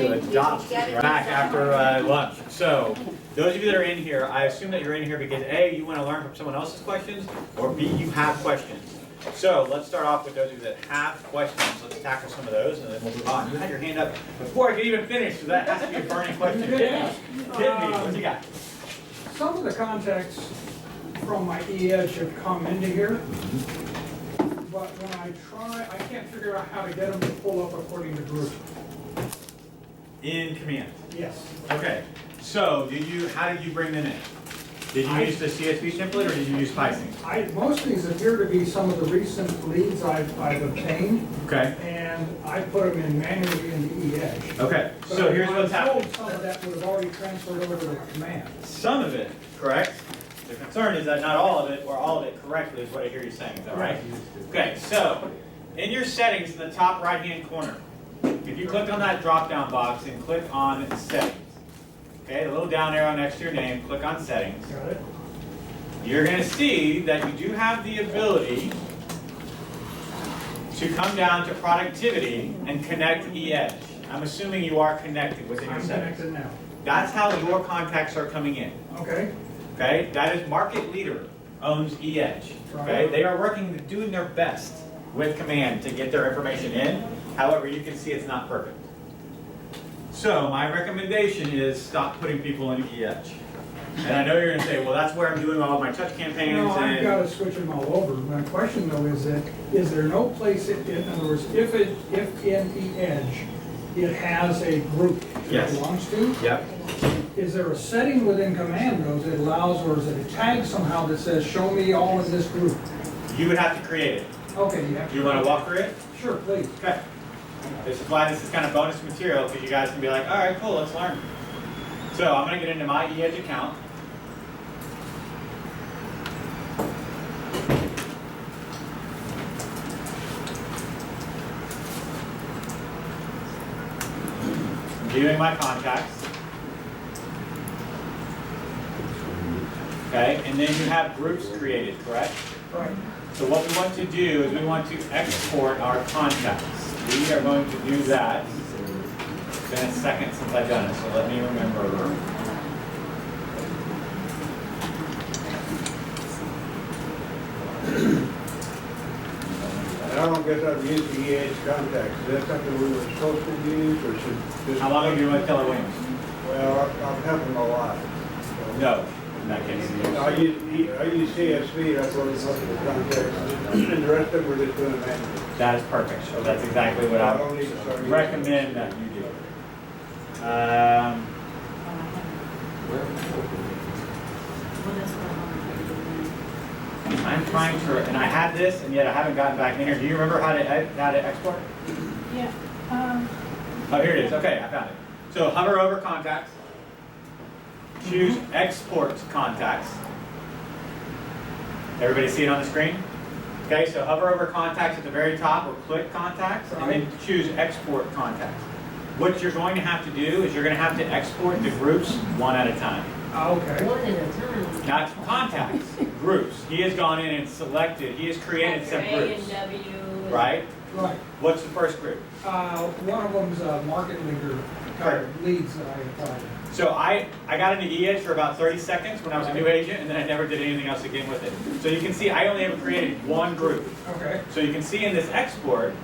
to adopt back after lunch. So, those of you that are in here, I assume that you're in here because A, you want to learn from someone else's questions, or B, you have questions. So, let's start off with those of you that have questions. Let's tackle some of those, and then we'll move on. You had your hand up before I could even finish, so that has to be a burning question. Hit me. What you got? Some of the contacts from my e-edge have come into here, but when I try, I can't figure out how to get them to pull up according to group. In Command. Yes. Okay. So, how did you bring them in? Did you use the CSV template or did you use Python? Most of these appear to be some of the recent leads I've obtained. Okay. And I put them in manually in the e-edge. Okay. So here's what's happening. Some of that would have already transferred over to Command. Some of it, correct? The concern is that not all of it, or all of it correctly is what I hear you saying, is that right? Okay, so in your settings in the top right-hand corner, if you click on that drop-down box and click on Settings, okay, the little down arrow next to your name, click on Settings. Got it? You're going to see that you do have the ability to come down to Productivity and connect e-edge. I'm assuming you are connected within your I'm settings. connected now. That's how your contacts are coming in. Okay. Okay, that is market leader owns e-edge. Okay, they are working, doing their best with Command to get their information in. However, you can see it's not perfect. So my recommendation is stop putting people in e-edge. And I know you're going to say, well, that's where I'm doing all of my touch campaigns. No, I've and got to switch them all over. My question though is that, is there no place, in other words, if in e-edge, it has a group Yes. it belongs to? Yep. Is there a setting within Command though that allows, or is it a tag somehow that says, show me all in this group? You would have to create it. Okay, you have to. Do you want to walk through it? Sure, please. Okay. This is why this is kind of bonus material, because you guys can be like, all right, cool, let's learn. So I'm going to get into my e-edge account. Viewing my contacts. Okay, and then you have groups created, correct? Right. So what we want to do is we want to export our contacts. We are going to do that. It's been a second since I've done it, so let me remember. I don't guess I've used the EH contacts. Is that something we were supposed to use, or should just? How long have you been with Keller Williams? Well, I've had them a lot. So. No, in that case. I use CSV, that's what it's looking for contacts, and the rest of them we're just doing manually. That is perfect. So that's exactly what I don't need to start would using recommend that you do. I'm trying to, and I had this, and yet I haven't gotten back in here. Do you remember how to export? Yeah. Oh, here it is. Okay, I found it. So hover over contacts. Choose export contacts. Everybody see it on the screen? Okay, so hover over contacts at the very top or click contacts and then choose export contacts. What you're going to have to do is you're going to have to export the groups one at a time. Okay. One at a time. Not contacts, groups. He has gone in and selected, he has created some A groups. and W. Right? Right. What's the first group? One of them's a market leader kind of leads that I applied. So I got into e-edge for about 30 seconds when I was a new agent, and then I never did anything else again with it. So you can see I only ever created one group. Okay. So you can see in this export,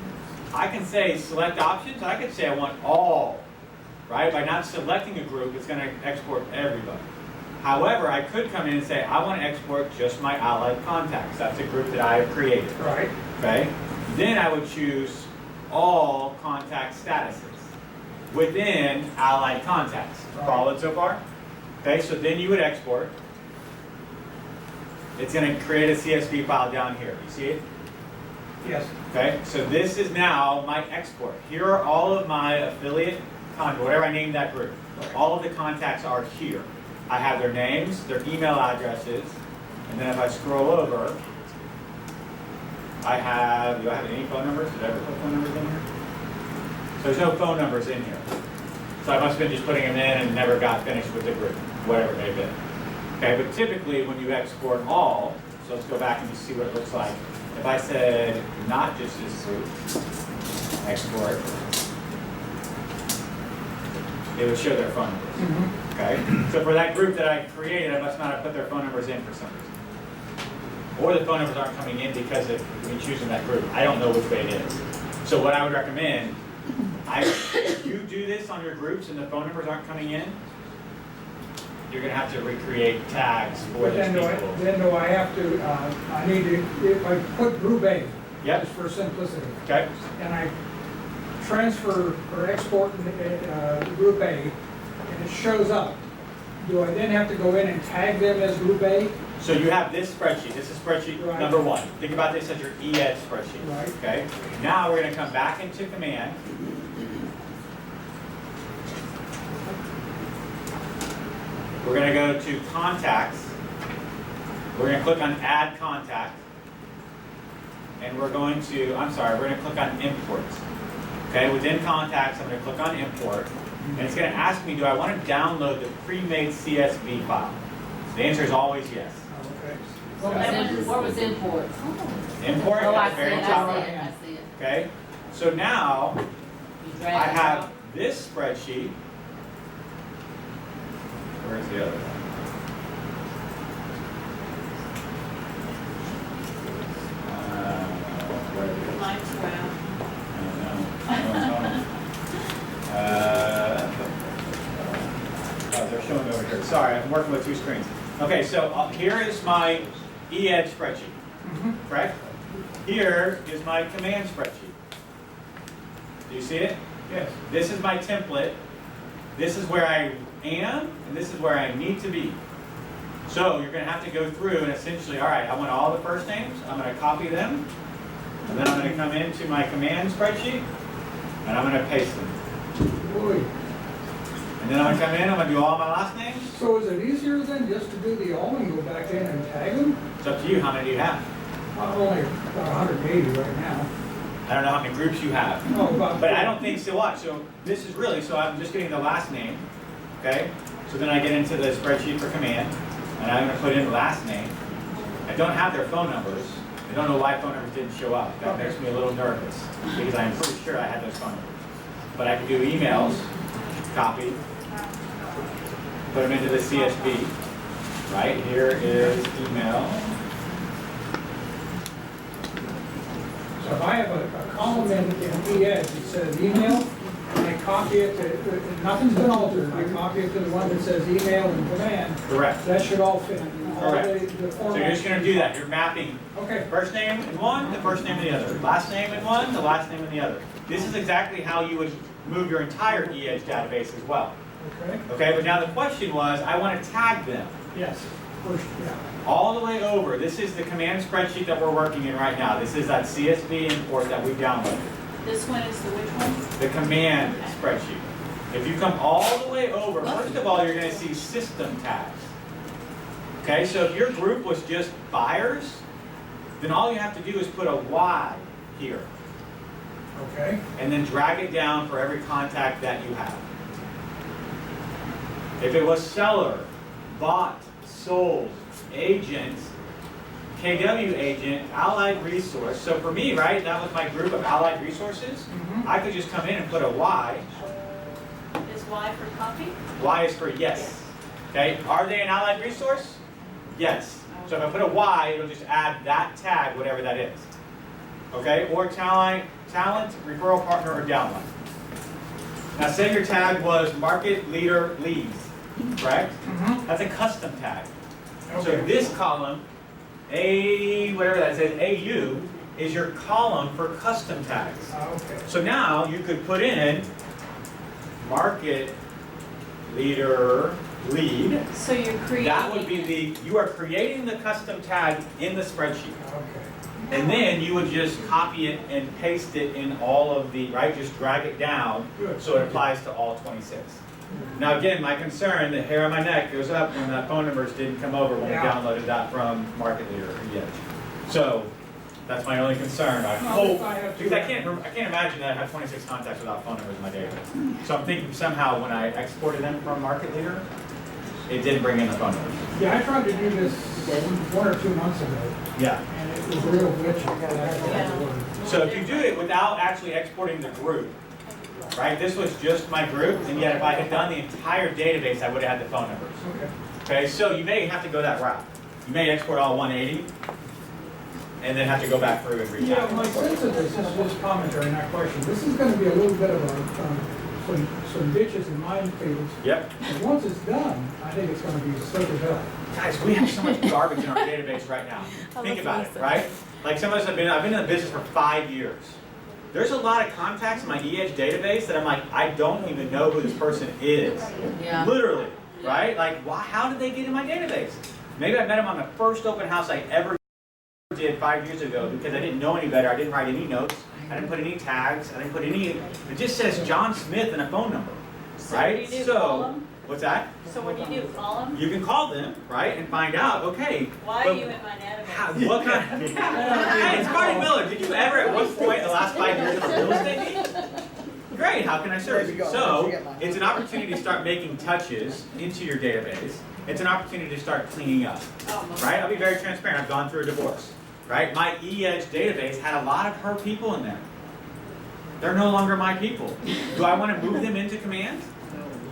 I can say select options. I could say I want all, right? By not selecting a group, it's going to export everybody. However, I could come in and say I want to export just my allied contacts. That's a group that I have created. Right. Okay? Then I would choose all contact statuses within allied contacts. Followed so far? Okay, so then you would export. It's going to create a CSV file down here. You see it? Yes. Okay, so this is now my export. Here are all of my affiliate contacts, whatever I named that group. All of the contacts are here. I have their names, their email addresses, and then if I scroll over, do I have any phone numbers? Did I ever put phone numbers in here? So there's no phone numbers in here. So I must have been just putting them in and never got finished with the group, whatever it may have been. Okay, but typically when you export all, so let's go back and just see what it looks like. If I said not just this group, export, it would show their phone numbers. Mhm. Okay? So for that group that I created, I must not have put their phone numbers in for some reason. Or the phone numbers aren't coming in because of me choosing that group. I don't know which way it is. So what I would recommend, if you do this on your groups and the phone numbers aren't coming in, you're gonna have to recreate tags for But those people. then do I have to, I need to, if I put group A, Yep, just for simplicity, okay, and I transfer or export group A, and it shows up, do I then have to go in and tag them as group A? so you have this spreadsheet, this is spreadsheet Right. number one. Think about this as your ED spreadsheet, Right. okay? Now we're gonna come back into command. We're gonna go to contacts. We're gonna click on add contact. And we're going to, I'm sorry, we're gonna click on imports. Okay, within contacts, I'm gonna click on import. And it's gonna ask me, do I wanna download the pre-made CSV file? The answer is always yes. Okay. What was import? Import Oh, I at the see very it, top I right. see it, I see it. Okay, so now You drag I it have out. this spreadsheet. Where's the other one? Where is it? Line 12. Oh, they're showing over here. Sorry, I'm working with two screens. Okay, so here is my ED spreadsheet, Mhm. correct? Here is my command spreadsheet. Do you see it? Yes. This is my template. This is where I am, and this is where I need to be. So you're going to have to go through and essentially, all right, I want all the first names. I'm going to copy them. And then I'm going to come into my command spreadsheet, and I'm going to paste them. Boy. And then I'm going to come in, I'm going to do all my last names. So is it easier then just to do the all and go back in and tag them? It's up to you. How many do you have? I'm only about 180 right now. I don't know how many groups you have. Oh, about. But I don't think so. Watch. So this is really, so I'm just getting the last name. Okay? So then I get into the spreadsheet for command, and I'm going to put in the last name. I don't have their phone numbers. I don't know why phone numbers didn't show up. That makes me a little nervous because I'm pretty sure I had those phone numbers. But I can do emails, copy, put them into the CSV. Right here is email. So if I have a column in ES that says email, and I copy it to, nothing's been altered, I copy it to the one that says email and command, Correct. that should all fit. All Correct. the So you're just going to do that. You're mapping Okay. first name in one, the first name in the other. Last name in one, the last name in the other. This is exactly how you would move your entire EDGE database as well. Okay. Okay, but now the question was, I want to tag them Yes. First, yeah. all the way over. This is the command spreadsheet that we're working in right now. This is that CSV import that we downloaded. This one is the which one? The command spreadsheet. If you come all the way over, first of all, you're going to see system tags. Okay, so if your group was just buyers, then all you have to do is put a Y here, Okay. and then drag it down for every contact that you have. If it was seller, bought, sold, agent, KW agent, allied resource, so for me, right, that was my group of allied resources, Mhm. I could just come in and put a Y. Is Y for copy? Y is for yes. Okay, are they an allied resource? Yes. So if I put a Y, it'll just add that tag, whatever that is. Okay, or talent, referral partner, or downline. Now say your tag was market leader leads, correct? Mhm. That's a custom tag. So Okay. this column, whatever that says, AU, is your column for custom tags. Okay. So now you could put in market leader lead. So you're creating. That would be you are creating the custom tag in the spreadsheet. Okay. And then you would just copy it and paste it in all of the, right, just drag it down Good. so it applies to all 26. Now again, my concern, the hair on my neck goes up when the phone numbers didn't come over when we Yeah. downloaded that from Market Leader or EDGE. So that's my only concern. I No, hope, I have to- because I can't imagine that I have 26 contacts without phone numbers in my database. So I'm thinking somehow when I exported them from Market Leader, it didn't bring in the phone numbers. Yeah, I tried to do this 1 or 2 months ago, Yeah. and it was real glitchy. So if you do it without actually exporting the group, right? This was just my group, and yet if I had done the entire database, I would have had the phone numbers. Okay. Okay, so you may have to go that route. You may export all 180, and then have to go back through and reach Yeah, out. my sense of this is just commentary, not question. This is gonna be a little bit of some ditches and minefields. Yep. And once it's done, I think it's gonna be slick as hell. Guys, we have so much garbage in our database right now. Think about it, right? Like some of us I've been in the business for 5 years. There's a lot of contacts in my EDGE database that I'm like, I don't even know who this person is. Yeah. Literally, right? Like, why, how did they get in my database? Maybe I met them on the first open house I ever did 5 years ago because I didn't know any better. I didn't write any notes. I didn't put any tags. I didn't put any, it just says John Smith and a phone number, right? What do you do, call them? What's that? So what do you do, call them? You can call them, right, and find out, okay. Why but are you in my how, database? what kind Hey, it's Marty Miller. Did you ever at one point in the last 5 years have a real estate meeting? Great, how can I serve you? So, it's an opportunity to start making touches into your database. It's an opportunity to start cleaning up, right? I'll be very transparent. I've gone through a divorce, right? My EDGE database had a lot of her people in there. They're no longer my people. Do I want to move them into Command?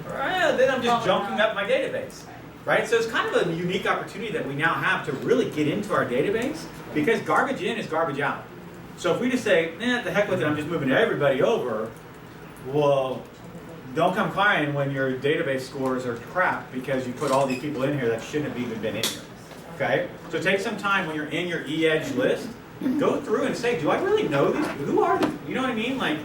Then I'm just junking up my database, right? So it's kind of a unique opportunity that we now have to really get into our database because garbage in is garbage out. So if we just say, the heck with it, I'm just moving everybody over, well, don't come crying when your database scores are crap because you put all these people in here that shouldn't have even been in here, okay? So take some time when you're in your EDGE list, go through and say, do I really know these? Who are these? You know what I mean? Like,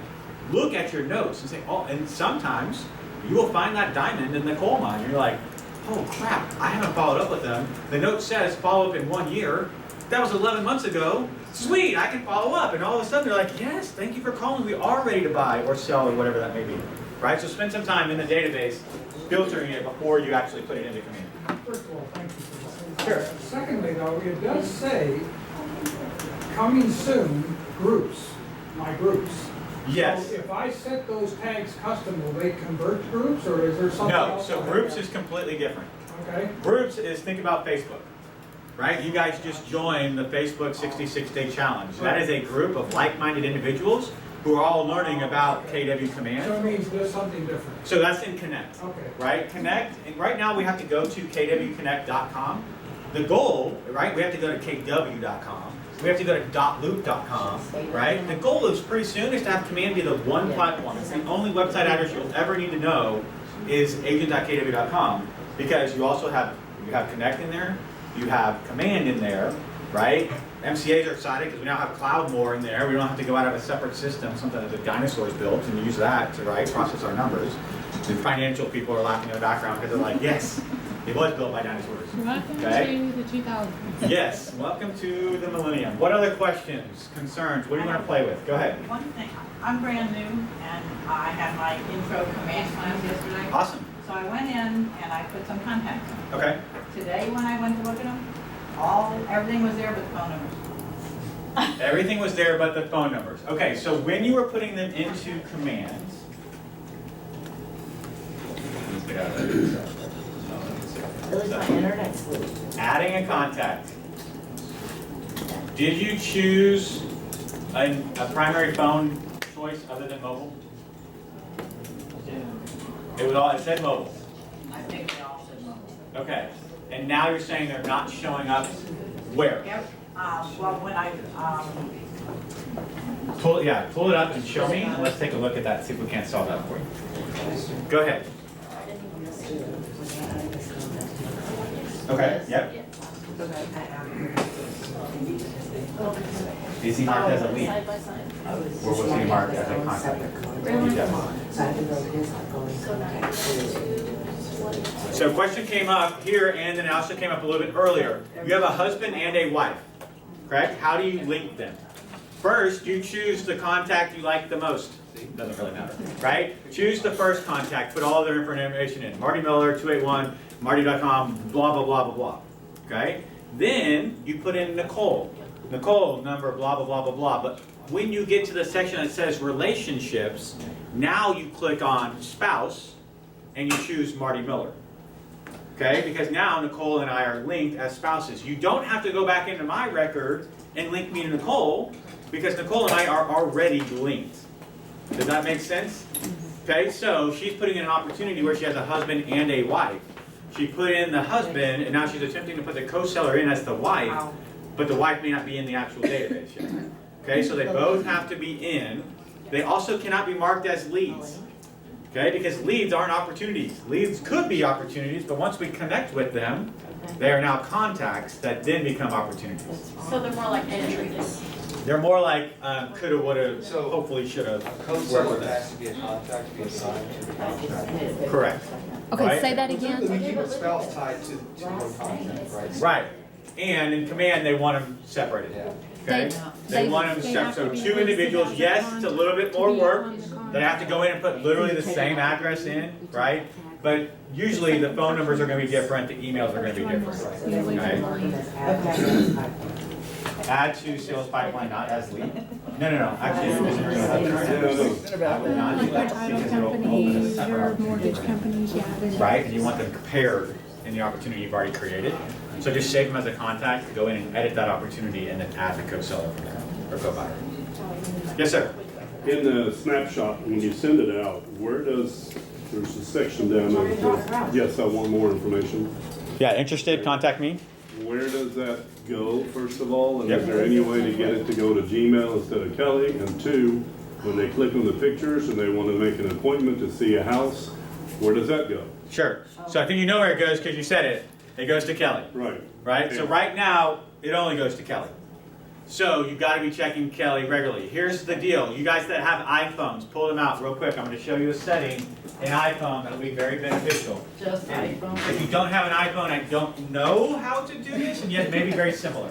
look at your notes and say, oh, and sometimes you will find that diamond in the coal mine. You're like, oh crap, I haven't followed up with them. The note says follow up in 1 year. That was 11 months ago. Sweet, I can follow up. And all of a sudden they're like, yes, thank you for calling. We are ready to buy or sell or whatever that may be. Right? So spend some time in the database filtering it before you actually put it into Command. First of all, thank you for that. Sure. Secondly, though, it does say, coming soon, groups, my groups. Yes. So if I set those tags custom, will they convert to groups, or is there something No, else? so on groups there? is completely different. Okay, Groups is, think about Facebook, right? You guys just joined the Facebook 66-day challenge. That is a group of like-minded individuals who are all learning about KW so Command. it means there's something different. So that's in Connect, Okay. right? Connect, and right now we have to go to kwconnect.com. The goal, right, we have to go to kw.com. We have to go to .loop.com, right? The goal is pretty soon is to have Command be the one platform. It's the only website address you'll ever need to know is agent.kw.com because you also have, you have Connect in there, you have Command in there, right? MCAs are excited because we now have Cloud More in there. We don't have to go out of a separate system, something that the dinosaurs built, and use that to, right, process our numbers. The financial people are laughing in the background because they're like, yes, it was built by dinosaurs. Welcome Okay. to the 2000s. Yes, welcome to the millennium. What other questions, concerns? What do you want to play with? Go ahead. One thing, I'm brand new and I had my intro command class yesterday. Awesome. So I went in and I put some contacts in. Okay. Today when I went to look at them, everything was there but the phone numbers. Everything was there but the phone numbers. Okay, so when you were putting them into Command, let's get out of there. At least my internet's slow. Adding a contact. Did you choose a primary phone choice other than mobile? It was all, it said mobile. I think they all said mobile. Okay. And now you're saying they're not showing up where? Yep, well, when I, Pull it up and show me, and let's take a look at that, see if we can't solve that for you. Go ahead. Okay, yep. Is he marked as a lead? Side by side. Or was he marked as a contact? So a question came up here, and then it also came up a little bit earlier. You have a husband and a wife, correct? How do you link them? First, you choose the contact you like the most. Doesn't really matter, right? Choose the first contact, put all their information in. Marty Miller, 281, marty.com, blah, blah, blah, blah, blah. Okay? Then you put in Nicole. Nicole, number, blah, blah, blah, blah, blah. But when you get to the section that says relationships, now you click on spouse and you choose Marty Miller. Okay? Because now Nicole and I are linked as spouses. You don't have to go back into my record and link me to Nicole because Nicole and I are already linked. Does that make sense? Okay, so she's putting in an opportunity where she has a husband and a wife. She put in the husband, and now she's attempting to put the co-seller in as the wife, but the wife may not be in the actual database yet. Okay, so they both have to be in. They also cannot be marked as leads. Okay, because leads aren't opportunities. Leads could be opportunities, but once we connect with them, they are now contacts that then become opportunities. So they're more like entries. They're more like coulda, woulda, So- hopefully, shoulda. A co-seller has to be a contact, to be assigned to the contract. Correct. Okay, Right? say that We again. keep a spouse tied to one contract, right? Right. And in command, they want them separated. Yeah. Okay? They want them separate. So two individuals, yes, it's a little bit more work. They have to go in and put literally the same address in, right? But usually the phone numbers are going to be different, the emails are going to be different. Okay? Add to sales pipeline, not as lead. No. Actually, I would not do that Title because it'll open a companies, separate your opportunity. mortgage companies, yeah. there's- Right, and you want them paired in the opportunity you've already created. So just save them as a contact, go in and edit that opportunity, and then add the co-seller from there, or co-buyer. Yes, sir? In the snapshot, when you send it out, where does, there's a section down there that says, yes, I want more information. Yeah, interested, contact me. Where does that go, first of all? And is Yep. there any way to get it to go to Gmail instead of Kelly? And two, when they click on the pictures and they want to make an appointment to see a house, where does that go? Sure. So I think you know where it goes because you said it. It goes to Kelly, Right. right? So right now, it only goes to Kelly. So you've got to be checking Kelly regularly. Here's the deal. You guys that have iPhones, pull them out real quick. I'm going to show you a setting in iPhone that'll be very beneficial. Just iPhone. If you don't have an iPhone, I don't know how to do this, and yet maybe very similar.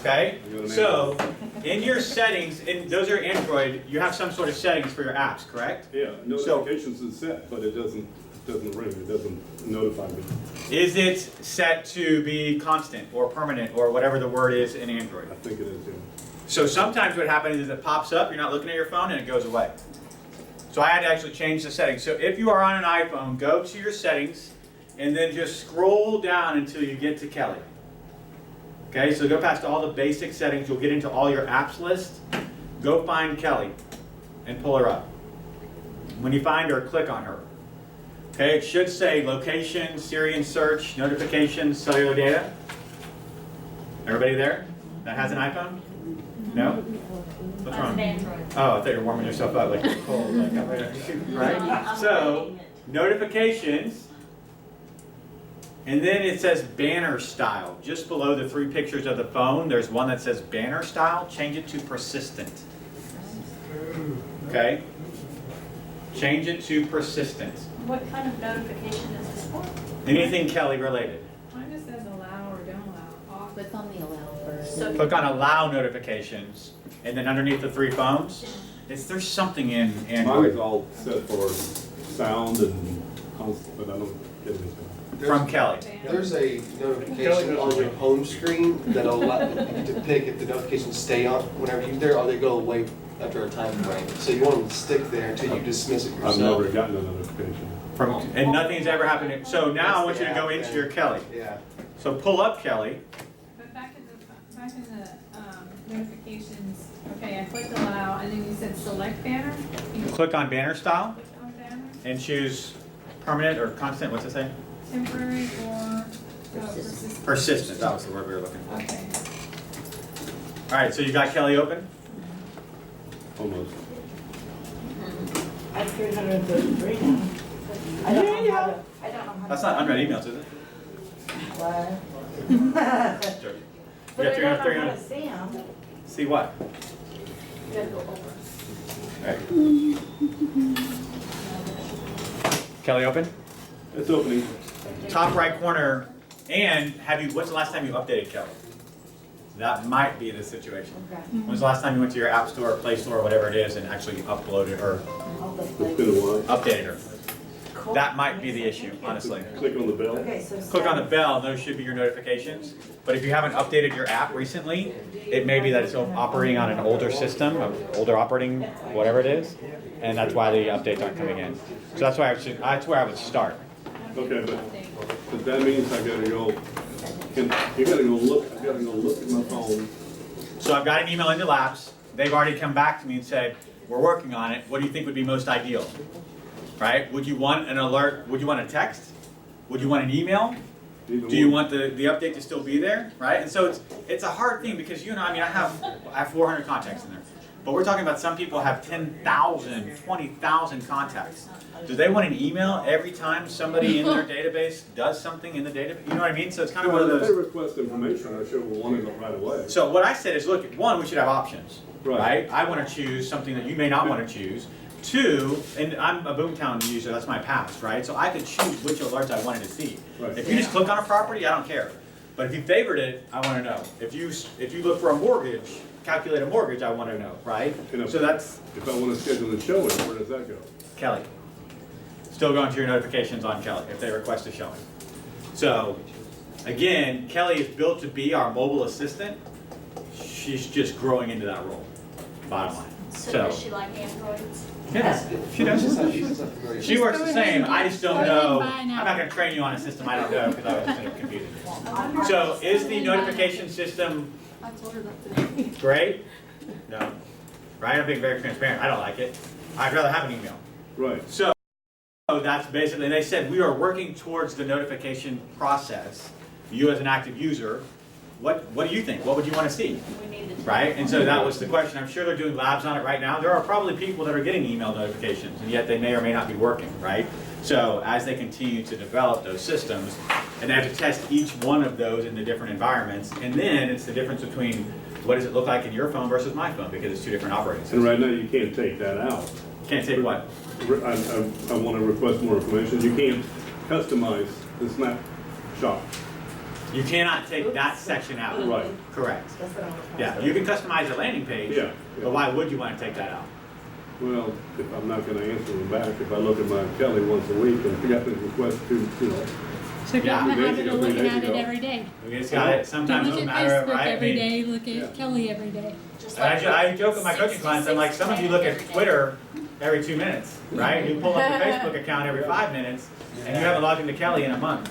Okay? So, in your settings, and those are Android, you have some sort of settings for your apps, correct? Yeah, notifications is set, but it doesn't ring, it doesn't notify me. Is it set to be constant or permanent or whatever the word is in Android? I think it is, yeah. So sometimes what happens is it pops up, you're not looking at your phone, and it goes away. So I had to actually change the settings. So if you are on an iPhone, go to your settings, and then just scroll down until you get to Kelly. Okay, so go past all the basic settings, you'll get into all your apps list. Go find Kelly and pull her up. When you find her, click on her. Okay, it should say location, Syrian search, notifications, cellular data. Everybody there that has an iPhone? No? What's That's wrong? an Android. Oh, I thought you were warming yourself up like you're cold. Like, I'm ready. Right? So, notifications. And then it says banner style. Just below the 3 pictures of the phone, there's one that says banner style. Change it to persistent. Okay? Change it to persistent. What kind of notification is this for? Anything Kelly related. Mine just says allow or don't allow. Off. Click on the allow first. So Click on allow notifications. And then underneath the 3 phones, there's something in Mine is Android all set for sound and constant, but I don't get anything. from Kelly. There's a notification on your home screen that'll allow you to pick if the notifications stay on whenever you're there or they go away after a time frame. So you want them to stick there until you dismiss it I've yourself. never gotten a notification. And nothing's ever happened. So now I want you to go into your Kelly. Yeah. So pull up Kelly. But back in the notifications, okay, I clicked allow, and then you said select banner. You Click on banner style click on banner, and choose permanent or constant. What's it say? temporary or persistent. Persistent. That was the word we were looking for. Okay. All right. So you got Kelly open. Almost. I'm 333 now. I don't know how to, I don't know how to. That's not unread emails, is it? What? Sure. But You I got don't know 300. how to see them. See what? You gotta go over. All right. Kelly open. It's opening. Top right corner. And what's the last time you updated Kelly? That might be the situation. Okay. When was the last time you went to your app store or Play Store or whatever it is and actually uploaded or All the It's been a while. updated her? That might be the issue, honestly. Click on the bell. Okay, so. Click on the bell, those should be your notifications. But if you haven't updated your app recently, it may be that it's operating on an older system, an older operating, whatever it is, and that's why the updates aren't coming in. So that's where I would start. Okay, but that means I gotta go, you gotta go look, I gotta go look at my phone. So I've got an email into Labs. They've already come back to me and said, we're working on it. What do you think would be most ideal? right? Would you want an alert? Would you want a text? Would you want an email? Either Do you one. want the update to still be there, right? And so it's a hard thing because you know, I mean, I have 400 contacts in there, but we're talking about some people have 10,000, 20,000 contacts. Do they want an email every time somebody in their database does something in the database? You know what I mean? So it's kind of one of Well, if they those. request information, I sure will want it right away. So what I said is, look, one, we should have options, Right. right? I want to choose something that you may not want to choose. Two, and I'm a Boomtown user, that's my past, right? So I could choose which alerts I wanted to see. Right. If you just click on a property, I don't care. But if you favored it, I want to know. If you look for a mortgage, calculate a mortgage, I want to know, right? You know, So that's If I want to schedule a showing, where does that go? Kelly. Still going to your notifications on Kelly if they request a showing. So, again, Kelly is built to be our mobile assistant. She's just growing into that role, bottom line. So does she like androids? Yeah, she does. She works the same, I just don't know, I'm not gonna train you on a system I don't know, because I was just gonna confuse it. So, is the notification system I told her that today. great? No. Right, I'm being very transparent, I don't like it. I'd rather have an email. Right. So that's basically, and they said we are working towards the notification process. You as an active user, what do you think? What would you want to see? We need the. Right? And so that was the question. I'm sure they're doing labs on it right now. There are probably people that are getting email notifications, and yet they may or may not be working, right? So as they continue to develop those systems, and they have to test each one of those in the different environments, and then it's the difference between what does it look like in your phone versus my phone, because it's two different operating And systems. right now, you can't take that out. Can't take what? I want to request more information. You can't customize the snapshot. You cannot take that section out. Right. Correct. Yeah, you can customize the landing page, Yeah, yeah. but why would you want to take that out? Well, if I'm not going to answer them back, if I look at my Kelly once a week and got the request to, So get Yeah. in the 2 days habit ago, of 3 looking days at it ago. every day. We just got it. Don't Sometimes it look doesn't at matter, Facebook right? I every mean, day, look Yeah. at Kelly every day. Just and like I joke with my coaching clients, I'm like, some of you look at 66 Twitter every 2 minutes, right? You pull up your Facebook account every 5 minutes, and you haven't logged into Kelly in a month.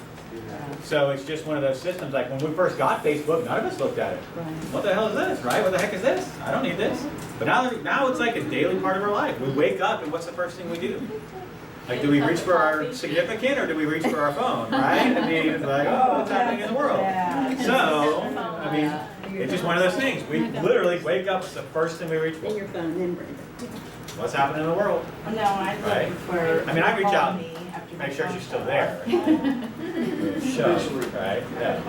So it's just one of those systems, like when we first got Facebook, none of us looked at it. What the hell is this, right? What the heck is this? I don't need this. But now it's like a daily part of our life. We wake up and what's the first thing we do? Like, do we reach for our significant or do we reach for our phone, right? I mean, it's like, oh, what's happening in the world? So, I mean, it's just one of those things. We literally wake up, it's the first thing we reach for. Your phone and bring What's happening in the world? No, I Right. look for. I mean, I reach call out, me after my make sure phone she's still call. there. Show, right? Yeah.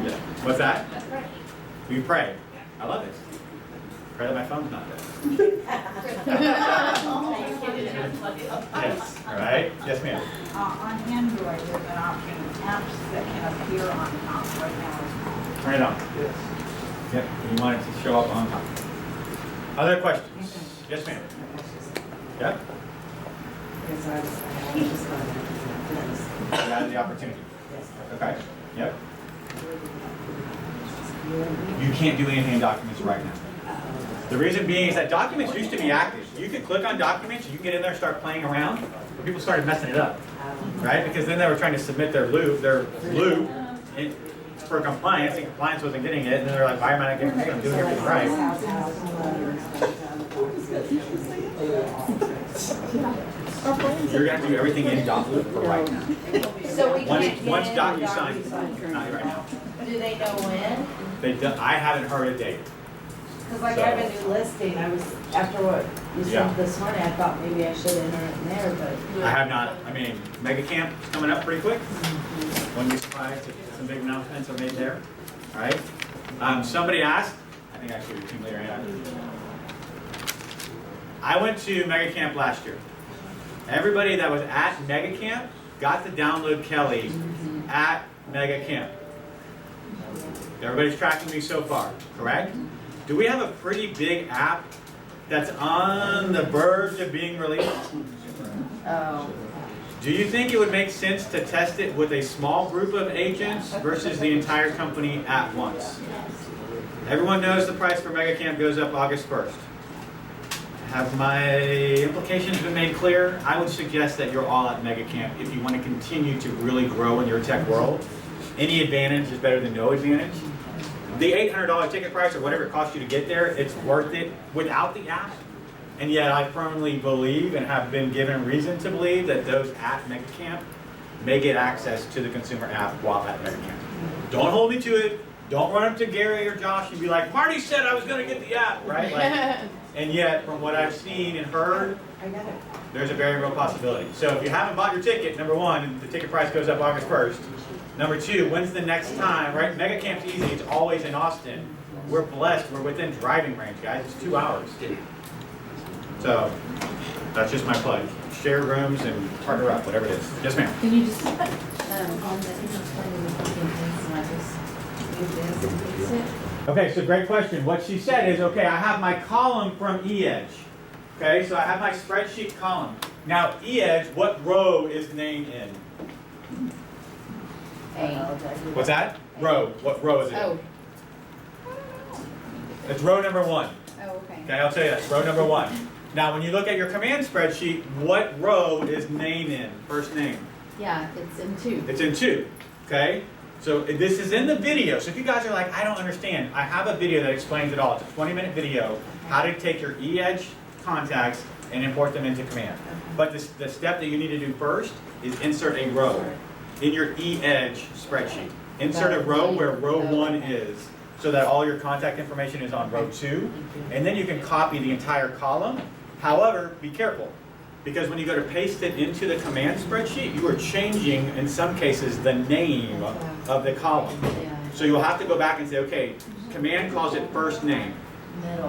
Yeah. What's that? We pray. I love it. Pray that my phone's not dead. Yes, all right? Yes, ma'am. On Android, there's an option, apps that can appear on top right now. Turn it on. Yes. Yep, you want it to show up on top. Other questions? Yes, ma'am. Yep, you had the opportunity. Okay, yep. You can't do anything in documents right now. The reason being is that documents used to be active. You could click on documents, you can get in there and start playing around, but people started messing it up, right? Because then they were trying to submit their loop for compliance, and compliance wasn't getting it, and then they're like, why am I not getting it? I'm doing everything right. You're gonna have to do everything in DocLoop for right now. So we can't get Once in DocuSign, not right now. Do they know when? I haven't heard a date. Because like I have a new listing, I was, after what you Yeah. said this morning, I thought maybe I should enter it in there, but. I have not, I mean, Mega Camp is coming up pretty quick. Wouldn't be surprised if some big announcements are made there, all right? Somebody asked, I think actually your team leader, I went to Mega Camp last year. Everybody that was at Mega Camp got to download Kelly at Mega Camp. Everybody's tracking me so far, correct? Do we have a pretty big app that's on the verge of being released? Oh. Do you think it would make sense to test it with a small group of agents versus the entire company at once? Everyone knows the price for Mega Camp goes up August 1st. Have my implications been made clear? I would suggest that you're all at Mega Camp if you want to continue to really grow in your tech world. Any advantage is better than no advantage. The $800 ticket price or whatever it costs you to get there, it's worth it without the app. And yet I firmly believe and have been given reason to believe that those at Mega Camp may get access to the consumer app while at Mega Camp. Don't hold me to it. Don't run up to Gary or Josh and be like, Marty said I was going to get the app, right? Like, and yet, from what I've seen and heard, there's a very real possibility. So if you haven't bought your ticket, number one, the ticket price goes up August 1st. Number two, when's the next time, right? Mega Camp's easy. It's always in Austin. We're blessed. We're within driving range, guys. It's 2 hours. So that's just my pledge. Share rooms and partner up, whatever it is. Yes, ma'am. Can you just, on the email plan, we copy and paste, and I just use this and paste it? Okay, so great question. What she said is, okay, I have my column from eEdge. Okay, so I have my spreadsheet column. Now, eEdge, what row is the name in? What's that? Row. What row is it? Oh. It's row number 1. Oh, okay. Okay, I'll tell you that. Row number 1. Now, when you look at your command spreadsheet, what row is name in? First name. Yeah, it's in 2. It's in 2. Okay? So this is in the video. So if you guys are like, I don't understand, I have a video that explains it all. It's a 20-minute video, how to take your eEdge contacts and import them into command. But the step that you need to do first is insert a row in your eEdge spreadsheet. Insert a row where row 1 is, so that all your contact information is on row 2. And then you can copy the entire column. However, be careful, because when you go to paste it into the command spreadsheet, you are changing, in some cases, the name of the column. So you'll have to go back and say, okay, command calls it first name.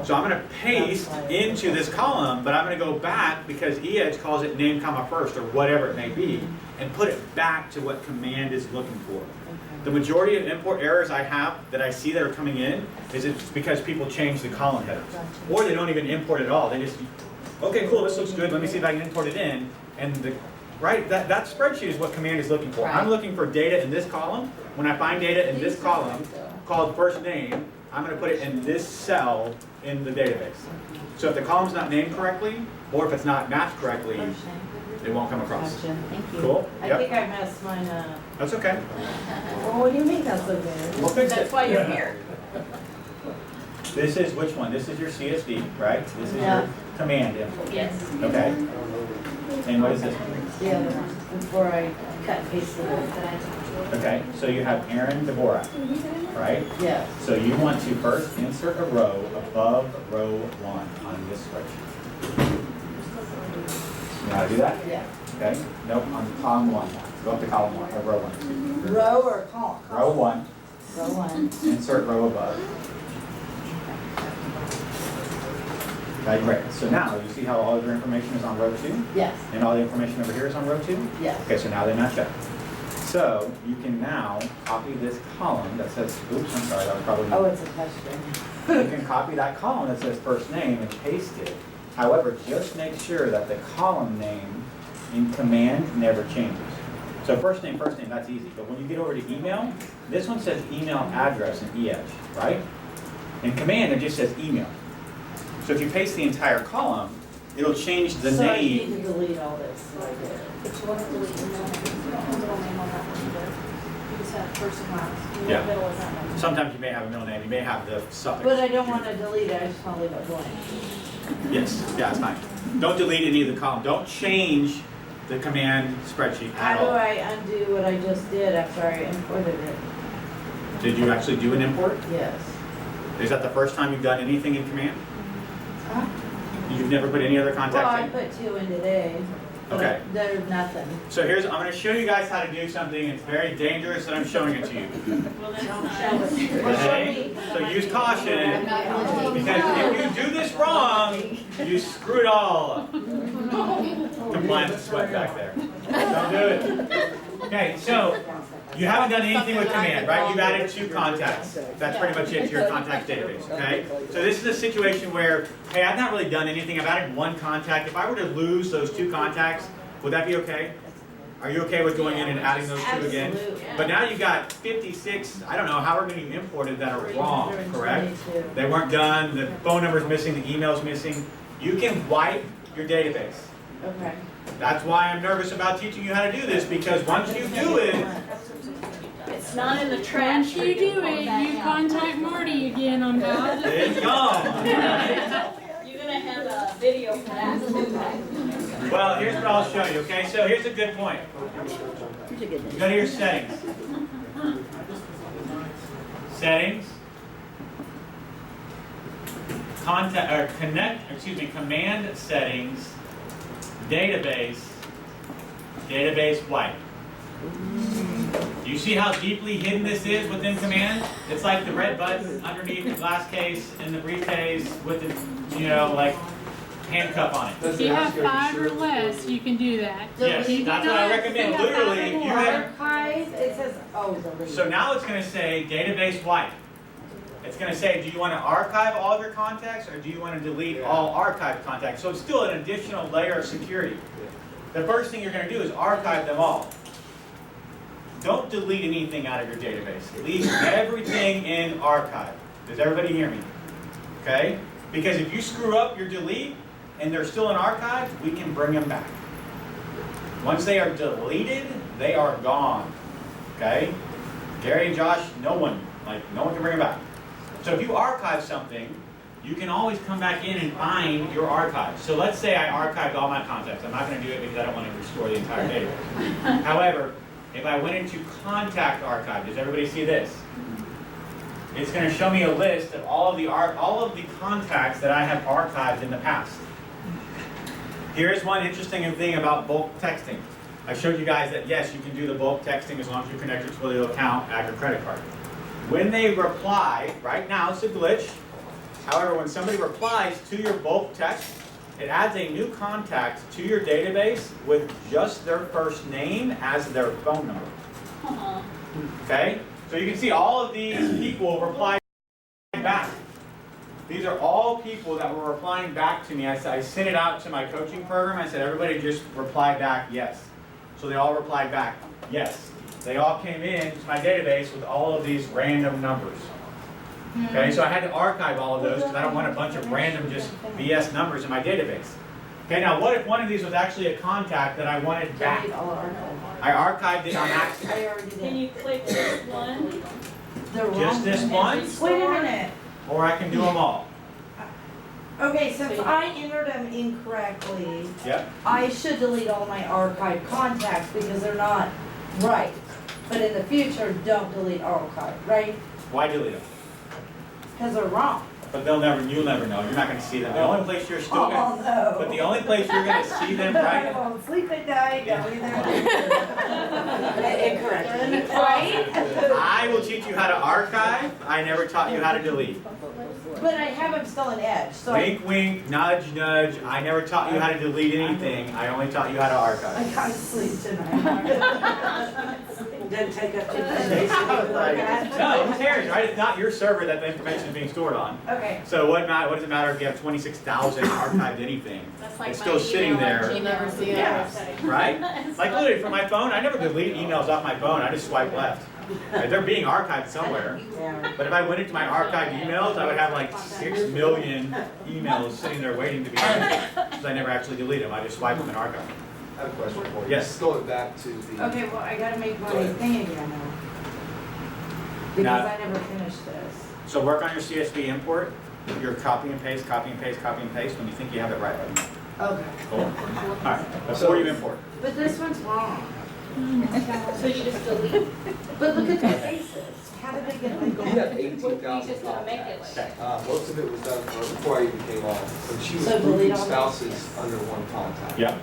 So I'm going to paste into this column, but I'm going to go back because eEdge calls it name comma first or whatever it may be, and put it back to what command is looking for. The majority of import errors I have that I see that are coming in is it's because people change the column headers. Or they don't even import it at all. They just, okay, cool, this looks good. Let me see if I can import it in. And that spreadsheet is what command is looking for. I'm looking for data in this column. When I find data in this column called first name, I'm going to put it in this cell in the database. So if the column's not named correctly, or if it's not matched correctly, it won't come across. Gotcha, thank you. Cool? I Yep. think I messed mine up. That's okay. Well, what do you mean that's okay? We'll fix That's it. why you're here. This is which one? This is your CSV, right? This is Yeah. your command info. Yes. Okay. And what is this one? The other one, before I cut and pasted it. Okay, so you have Aaron Dvorak, right? Yes. So you want to first insert a row above row 1 on this spreadsheet. You know how to do that? Yeah. Okay? Nope, on column 1. Go up to column 1, or row 1. Row or column? Row 1, Row 1. insert row above. Okay, great. So now, you see how all of your information is on row 2? Yes. And all the information over here is on row 2? Yes. Okay, so now they match up. So you can now copy this column that says, oops, I'm sorry, that was probably. Oh, it's a touchscreen. You can copy that column that says first name and paste it. However, just make sure that the column name in command never changes. So first name, that's easy. But when you get over to email, this one says email address in eEdge, right? In command, it just says email. So if you paste the entire column, it'll change the So I name. need to delete all this right there. But you want to delete your middle name, you don't have a middle name on that one either. You just have first and last. Yeah. Middle is that one. Sometimes you may have a middle name, you may have the suffix. But I don't want to delete it, I just want to leave it blank. Yes, yeah, it's fine. Don't delete any of the column. Don't change the command spreadsheet at How do all. I undo what I just did after I imported it? Did you actually do an import? Yes. Is that the first time you've done anything in command? Huh? You've never put any other Well, I contacts in? put 2 in today. but Okay. There's nothing. So I'm going to show you guys how to do something. It's very dangerous and I'm showing it to you. Well, then don't show it. Okay? So use caution, because if you do this wrong, you screw it all up. Compliance sweat back there. Don't do it. Okay, so you haven't done anything with command, right? You've added 2 contacts. That's pretty much it to your contacts database, okay? So this is a situation where, hey, I've not really done anything. I've added 1 contact. If I were to lose those 2 contacts, would that be okay? Are you okay with going in and adding those 2 again? Absolutely. But now you've got 56, I don't know, however many you imported that are wrong, correct? 322. They weren't done, the phone number's missing, the email's missing. You can wipe your database. Okay. That's why I'm nervous about teaching you how to do this, because once you do it, It's not in the trash. Once you do it, you contact Marty again on how to. it's gone. You're gonna have a video for that. Well, here's what I'll show you, okay? So here's a good point. You go to your settings. Settings. Command settings. Database. Database white. Do you see how deeply hidden this is within command? It's like the red button underneath the glass case in the briefcase with the, like handcuff on it. If you have 5 or less, you can do that. Yes, that's what I recommend. Literally, if you have. Archive, it says, oh, delete. So now it's going to say database white. It's going to say, do you want to archive all of your contacts or do you want to delete all archived contacts? So it's still an additional layer of security. The first thing you're going to do is archive them all. Don't delete anything out of your database. Leave everything in archive. Does everybody hear me? Okay? Because if you screw up your delete and they're still in archive, we can bring them back. Once they are deleted, they are gone. Okay? Gary and Josh, no one can bring them back. So if you archive something, you can always come back in and find your archive. So let's say I archived all my contacts. I'm not going to do it because I don't want to restore the entire database. However, if I went into contact archive, does everybody see this? It's going to show me a list of all of the contacts that I have archived in the past. Here's one interesting thing about bulk texting. I showed you guys that yes, you can do the bulk texting as long as you connect your Twilio account, add your credit card. When they reply, right now it's a glitch. However, when somebody replies to your bulk text, it adds a new contact to your database with just their first name as their phone number. Okay? So you can see all of these people reply back. These are all people that were replying back to me. I sent it out to my coaching program. I said, everybody just reply back yes. So they all replied back yes. They all came in to my database with all of these random numbers. Okay, so I had to archive all of those because I don't want a bunch of random just BS numbers in my database. Okay, now what if one of these was actually a contact that I wanted back? I archived it on accident. Can you click this one? Just this one? Wait a minute. Or I can do them all. Okay, so if I entered them incorrectly, Yep. I should delete all my archived contacts because they're not right. But in the future, don't delete archive, right? Why delete them? Because they're wrong. But you'll never know. You're not going to see them. The only place you're still Oh, going to, no. but the only place you're going to see them right. I won't sleep at night, don't either. Incorrect. Right? I will teach you how to archive. I never taught you how to delete. But I have them still in Edge, so Wink, wink, nudge, nudge. I never taught you how to delete anything. I only taught you how to I archive. can't sleep tonight. Didn't take up too much space. No, who cares, right? It's not your server that the information is being stored on. Okay. So what does it matter if you have 26,000 archived anything? That's like It's my still sitting email there. at gmail.com. Yeah. Right? Like literally from my phone, I never delete emails off my phone. I just swipe left. Right? They're being archived somewhere. Yeah. But if I went into my archived emails, I would have like 6 million emails sitting there waiting to be deleted. Because I never actually delete them. I just swipe them and archive them. I have a question for you. Yes. Just going back to the. Okay, well, I gotta make my thing again now. Because Now- I never finished this. So work on your CSV import. Your copy and paste, copy and paste, copy and paste. When you think you have it right, let me know. Okay. Cool. All right. Before you import. But this one's wrong. So you just delete. But look at the faces. How did they get like You have that? 18,000 just gonna make it contacts. Okay. Most of it was done before I even came on. When she was So delete grouping all that? spouses under one contact. Yeah.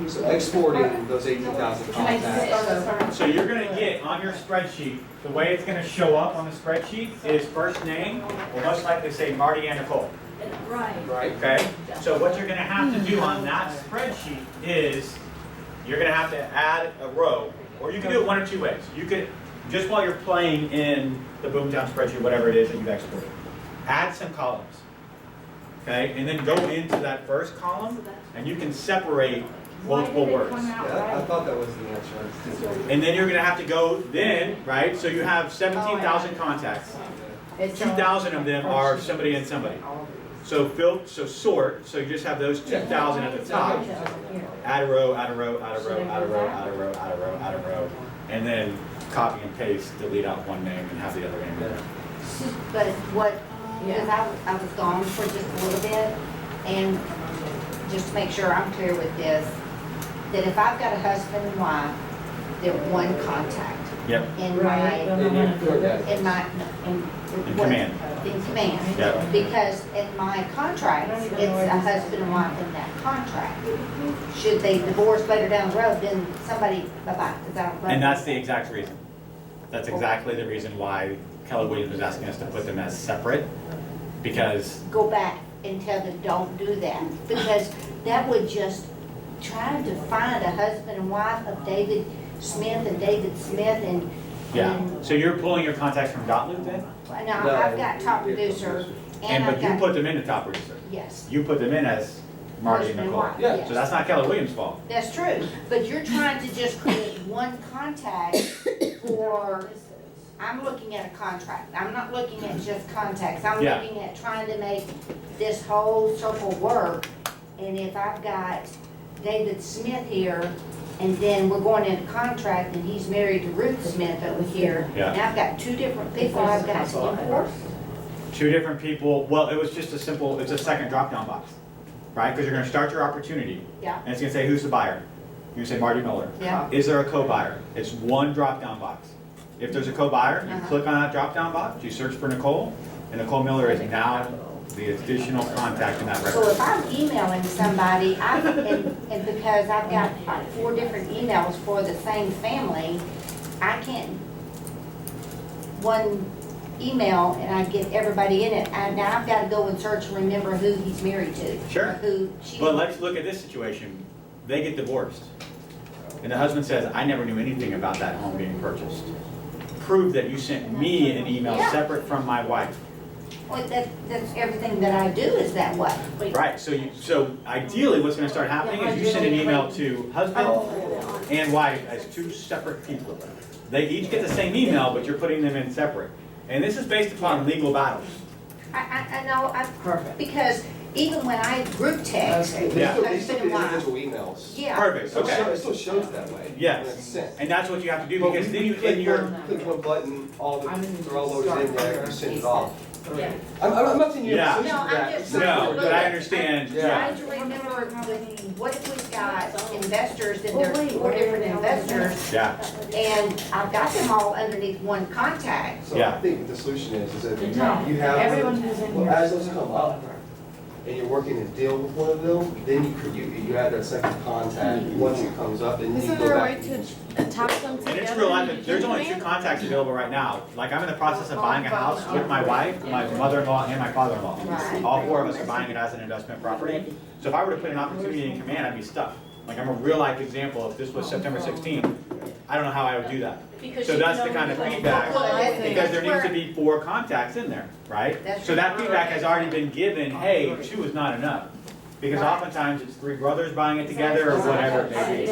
So exporting those 18,000 Can I just contacts. start over? So you're going to get on your spreadsheet, the way it's going to show up on the spreadsheet is first name, will most likely say Marty and Nicole. Right. Right? Okay? So what you're going to have to do on that spreadsheet is you're going to have to add a row, or you can do it one of two ways. You could, just while you're playing in the Boomtown spreadsheet, whatever it is that you've exported, add some columns. Okay? And then go into that first column, and you can separate multiple words. Yeah, I thought that was the answer. And then you're going to have to go then, right? So you have 17,000 contacts. 2,000 of them are somebody and somebody. So sort, so you just have those 2,000 at the top. Add a row, add a row, add a row, add a row, add a row, add a row, add a row. And then copy and paste, delete out one name and have the other name there. But what, because I was gone for just a little bit, and just to make sure I'm clear with this, that if I've got a husband and wife, they're one contact Yep, in Right. my, in my, in what? command. In command. Yep. Because in my contracts, it's a husband and wife in that contract. Should they divorce later down the road, then somebody, bye-bye, is that right? And that's the exact reason. That's exactly the reason why Keller Williams was asking us to put them as separate, because, Go back and tell them, don't do that, because that would just, trying to find a husband and wife of David Smith and David Smith and. yeah. So you're pulling your contacts from Dotloop then? No, I've got top producer and But I've you got, put them in the top producer. yes. You put them in as Marty and husband Nicole. wife, Yeah. yes. So that's not Keller Williams' fault. That's true, but you're trying to just create one contact for, I'm looking at a contract. I'm not looking at just contacts. I'm Yeah. looking at trying to make this whole circle work. And if I've got David Smith here, and then we're going into contract, and he's married to Ruth Smith over here. Yeah. Now I've got two different people I've got to enforce. Two different people, well, it was just a simple, it's a second drop-down box, right? Because you're gonna start your opportunity, Yeah, and it's gonna say, who's the buyer? You're gonna say Marty Miller. yeah. Is there a co-buyer? It's one drop-down box. If there's a co-buyer, you Uh-huh. click on that drop-down box, you search for Nicole, and Nicole Miller is now the additional contact in that So record. if I'm emailing somebody, and because I've got like 4 different emails for the same family, I can't, one email and I get everybody in it, and now I've got to go and search and remember who he's married to. Sure. Or who she. But let's look at this situation. They get divorced, and the husband says, I never knew anything about that home being purchased. Prove that you sent me an email Yeah. separate from my wife. Well, that's everything that I do is that way. Right, so ideally, what's gonna start happening is you send an email to husband and wife as 2 separate people. They each get the same email, but you're putting them in separate. And this is based upon legal battles. I know, Perfect. because even when I group text, Okay. They Yeah. still, they husband still and get wife, individual emails. yeah. Perfect, So okay. it still shows that way. Yes. When it's sent. And that's what you have to do, But because then you, click in your, click one button, all the, they're all loaded in there, you send it off. Yeah. I'm not saying you Yeah. have to No, do I'm that. just It's no, saying, but I understand, Yeah. Trying to remember, what if we've got investors and there's 4 different investors, yeah, and I've got them all underneath one contact. So Yeah. I think the solution is that No, you have, everyone who's in well, here. as those come up, and you're working a deal with one of them, then you add that second contact, once it comes up, and you Isn't go there a back. way to attach them together? and it's real life, there's only 2 contacts available right now. Like, I'm in the process of buying a house with my wife, my mother-in-law, and my father-in-law. Right. All 4 of us are buying it as an investment property. So if I were to put an opportunity in command, I'd be stuck. Like, I'm a real life example, if this was September 16th, I don't know how I would do that. So that's the kind of feedback, because there needs to be 4 contacts in there, right? That's So that feedback has already been given, hey, 2 is not enough. Because oftentimes it's 3 brothers buying it together or whatever it may be.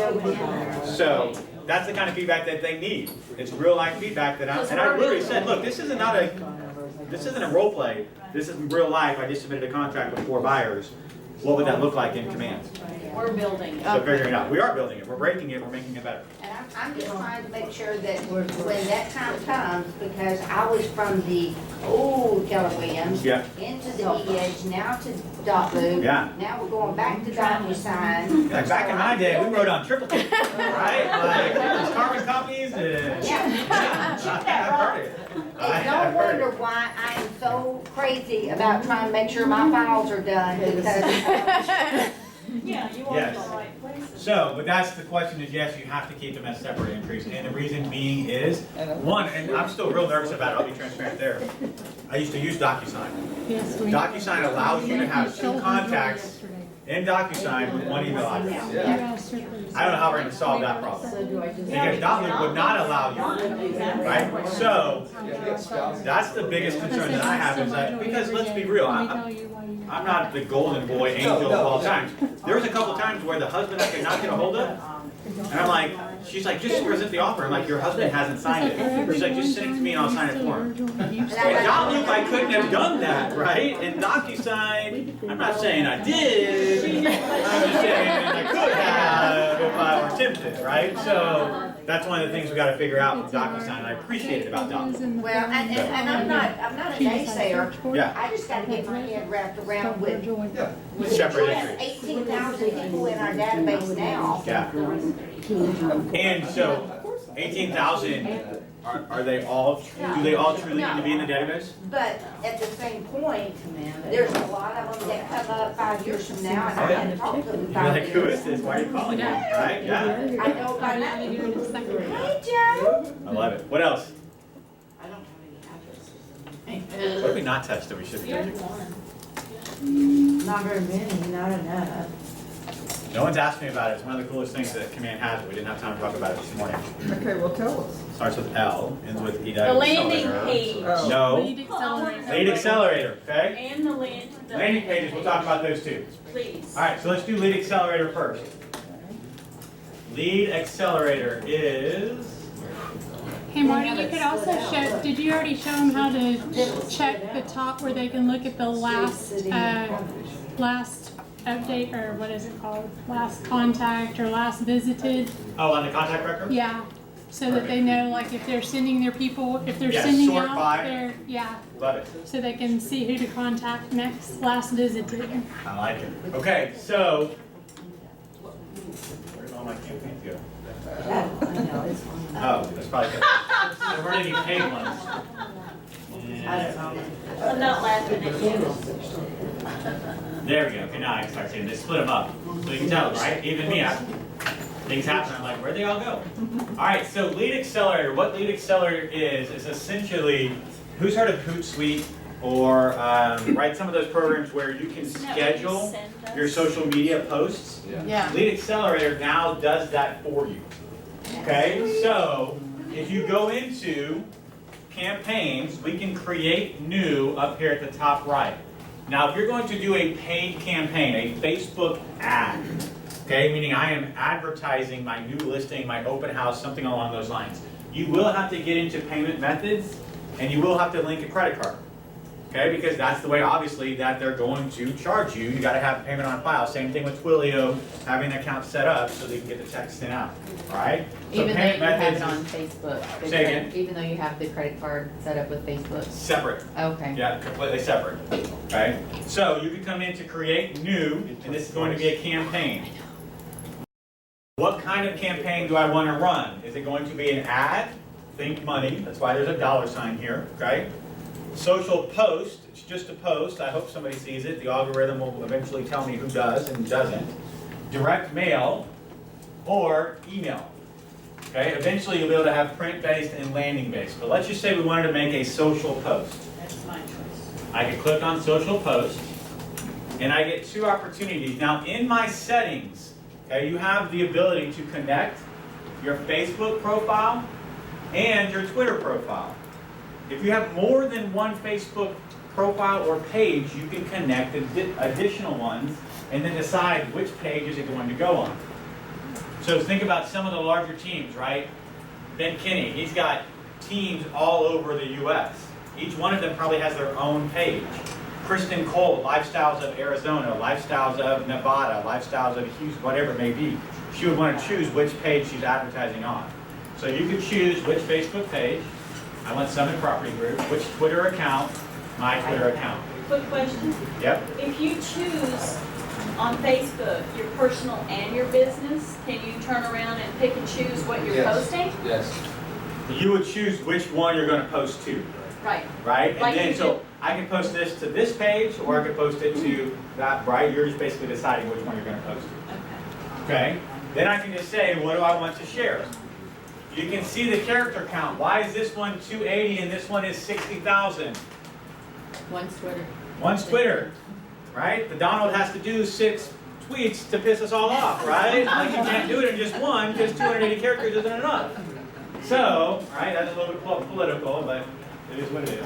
So that's the kind of feedback that they need. It's real life feedback that and I literally said, look, this isn't a role play. This is real life. I just submitted a contract with 4 buyers. What would that look like in command? We're building it. So figuring it out. We are building it. We're breaking it. We're making it better. And I'm just trying to make sure that when that time comes, because I was from the old Keller Williams Yeah. into the E-Edge, now to Dotloop. Yeah. Now we're going back to DocuSign. Like back in my day, we wrote on triplicate, right? Like there's carbon copies and. Yeah. I've heard it. It's no wonder why I am so crazy about trying to make sure my files are done, because Yeah, you are in the right place. So, but that's the question is, yes, you have to keep them as separate entries. And the reason being is, one, and I'm still real nervous about it, I'll be transparent there. I used to use DocuSign. Yes, we. DocuSign allows you to have 2 contacts in DocuSign with 1 email address. You asked her for- I don't know how we're gonna solve that problem. So do I just? Because Dotloop would not allow you, right? So, that's the biggest concern that I have is that, because let's be real, Let me tell you why you. I'm not the golden boy angel of all times. There was a couple times where the husband I could not get a hold of, and I'm like, she's like, just present the offer. I'm like, your husband hasn't signed it. She's like, just send it to me and I'll sign it for him. In Dotloop, I couldn't have done that, right? In DocuSign, I'm not saying I did. I'm just saying I could have if I were tempted, right? So That's one of the things we gotta figure out with DocuSign, and I appreciate it about DocuSign. Well, and I'm not a naysayer. Yeah. I just gotta get my head wrapped around with Separate we have entries. 18,000 people in our database now. Yeah. And so, 18,000, are they all, do they all truly need to be in the database? But at the same point, there's a lot of them that come up 5 years from now, and I haven't talked to them You're about like, who it. is this? Why are you calling me? Right? Yeah. I know by now. I do it in a second. Hey, Joe. I love it. What else? I don't have any addresses. What have we not touched that we should be touching? Not very many, not enough. No one's asked me about it. It's one of the coolest things that Command has, but we didn't have time to talk about it this morning. Okay, well, tell us. Starts with L, ends with EW. The landing Accelerator. page. No. Lead accelerator. Lead accelerator, okay? And the Landing pages, we'll talk about those too. Please. All right, so let's do lead accelerator first. Lead accelerator is, Hey Marty, you could also show, did you already show them how to check the top where they can look at the last update, or what is it called? Last contact or last visited? oh, on the contact record? Yeah, so that they know, like, if they're sending their people, if they're Yeah, sending sort out by. their, yeah, Love it. so they can see who to contact next, last visited. I like it. Okay, so, where's all my campaigns go? Oh, that's probably good. There weren't any paid ones. And I'm not laughing at you. there we go. Okay, now I can start seeing. They split them up. So you can tell, right? Even me, things happen. I'm like, where'd they all go? All right, so lead accelerator. What lead accelerator is essentially, who's heard of Hootsuite or right, some of those programs where you can schedule your social media posts? Yeah. Lead accelerator now does that for you. Okay, so if you go into campaigns, we can create new up here at the top right. Now, if you're going to do a paid campaign, a Facebook ad, okay, meaning I am advertising my new listing, my open house, something along those lines, you will have to get into payment methods and you will have to link a credit card. Okay, because that's the way, obviously, that they're going to charge you. You got to have payment on file. Same thing with Twilio, having an account set up so they can get the text sent out. All right. So Even though payment you have methods it on is Facebook? the Say credit- again? Even though you have the credit card set up with Facebook? separate. Okay. Yeah, completely separate. Okay. So you can come in to create new, and this is going to be a campaign. What kind of campaign do I want to run? Is it going to be an ad? Think money. That's why there's a $sign here. Okay. Social post, it's just a post. I hope somebody sees it. The algorithm will eventually tell me who does and doesn't. Direct mail or email. Okay, eventually you'll be able to have print-based and landing-based. But let's just say we wanted to make a social post. That's my choice. I can click on social post and I get two opportunities. Now in my settings, okay, you have the ability to connect your Facebook profile and your Twitter profile. If you have more than one Facebook profile or page, you can connect additional ones and then decide which page is it going to go on. So think about some of the larger teams, right? Ben Kinney, he's got teams all over the U.S. Each one of them probably has their own page. Kristen Cole, Lifestyles of Arizona, Lifestyles of Nevada, Lifestyles of Houston, whatever it may be. She would want to choose which page she's advertising on. So you could choose which Facebook page. I want Summit Property Group, which Twitter account, my Twitter account. Quick question. Yep. If you choose on Facebook your personal and your business, can you turn around and pick and choose what you're Yes. posting? Yes. You would choose which one you're going to post to, Right. right? And Like then, you so did. I can post this to this page, or I could post it to that, right? You're just basically deciding which one you're going to post to. Okay. Okay? Then I can just say, what do I want to share? You can see the character count. Why is this one 280 and this one is 60,000? One's Twitter. One's Twitter, right? The Donald has to do 6 tweets to piss us all off, right? Like you can't do it in just one because 280 characters isn't enough. So, right, that's a little bit political, but it is what it is.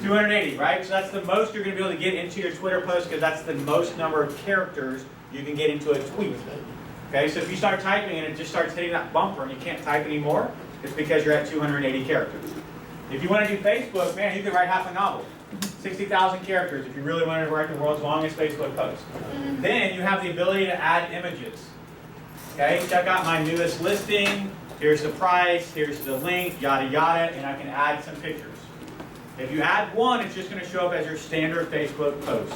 280, right? So that's the most you're going to be able to get into your Twitter post because that's the most number of characters you can get into a tweet. Okay, so if you start typing and it just starts hitting that bumper and you can't type anymore, it's because you're at 280 characters. If you want to do Facebook, man, you could write half a novel. 60,000 characters if you really wanted to write the world's longest Facebook post. Then you have the ability to add images. Okay, check out my newest listing. Here's the price, here's the link, yada yada, and I can add some pictures. If you add one, it's just going to show up as your standard Facebook post.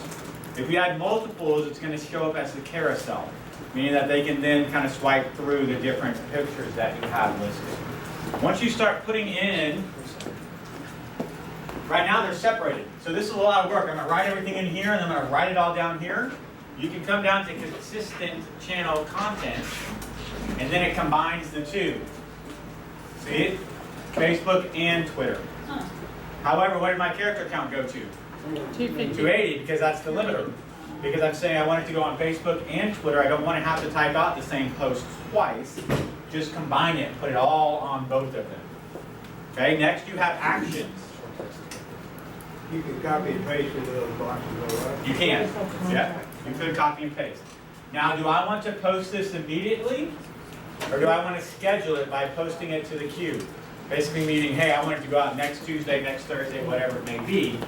If you add multiples, it's going to show up as the carousel, meaning that they can then kind of swipe through the different pictures that you have listed. Once you start putting in, right now they're separated. So this is a lot of work. I'm going to write everything in here, and then I'm going to write it all down here. You can come down to consistent channel content, and then it combines the two. See it? Facebook and Twitter. However, what did my character count go to? 280, because that's the limiter. Because I'm saying I want it to go on Facebook and Twitter. I don't want to have to type out the same post twice. Just combine it, put it all on both of them. Okay, next you have actions. You can copy and paste into those boxes, all right? You can. Yeah, you could copy and paste. Now, do I want to post this immediately? Or do I want to schedule it by posting it to the queue? Basically meaning, hey, I want it to go out next Tuesday, next Thursday, whatever it may be.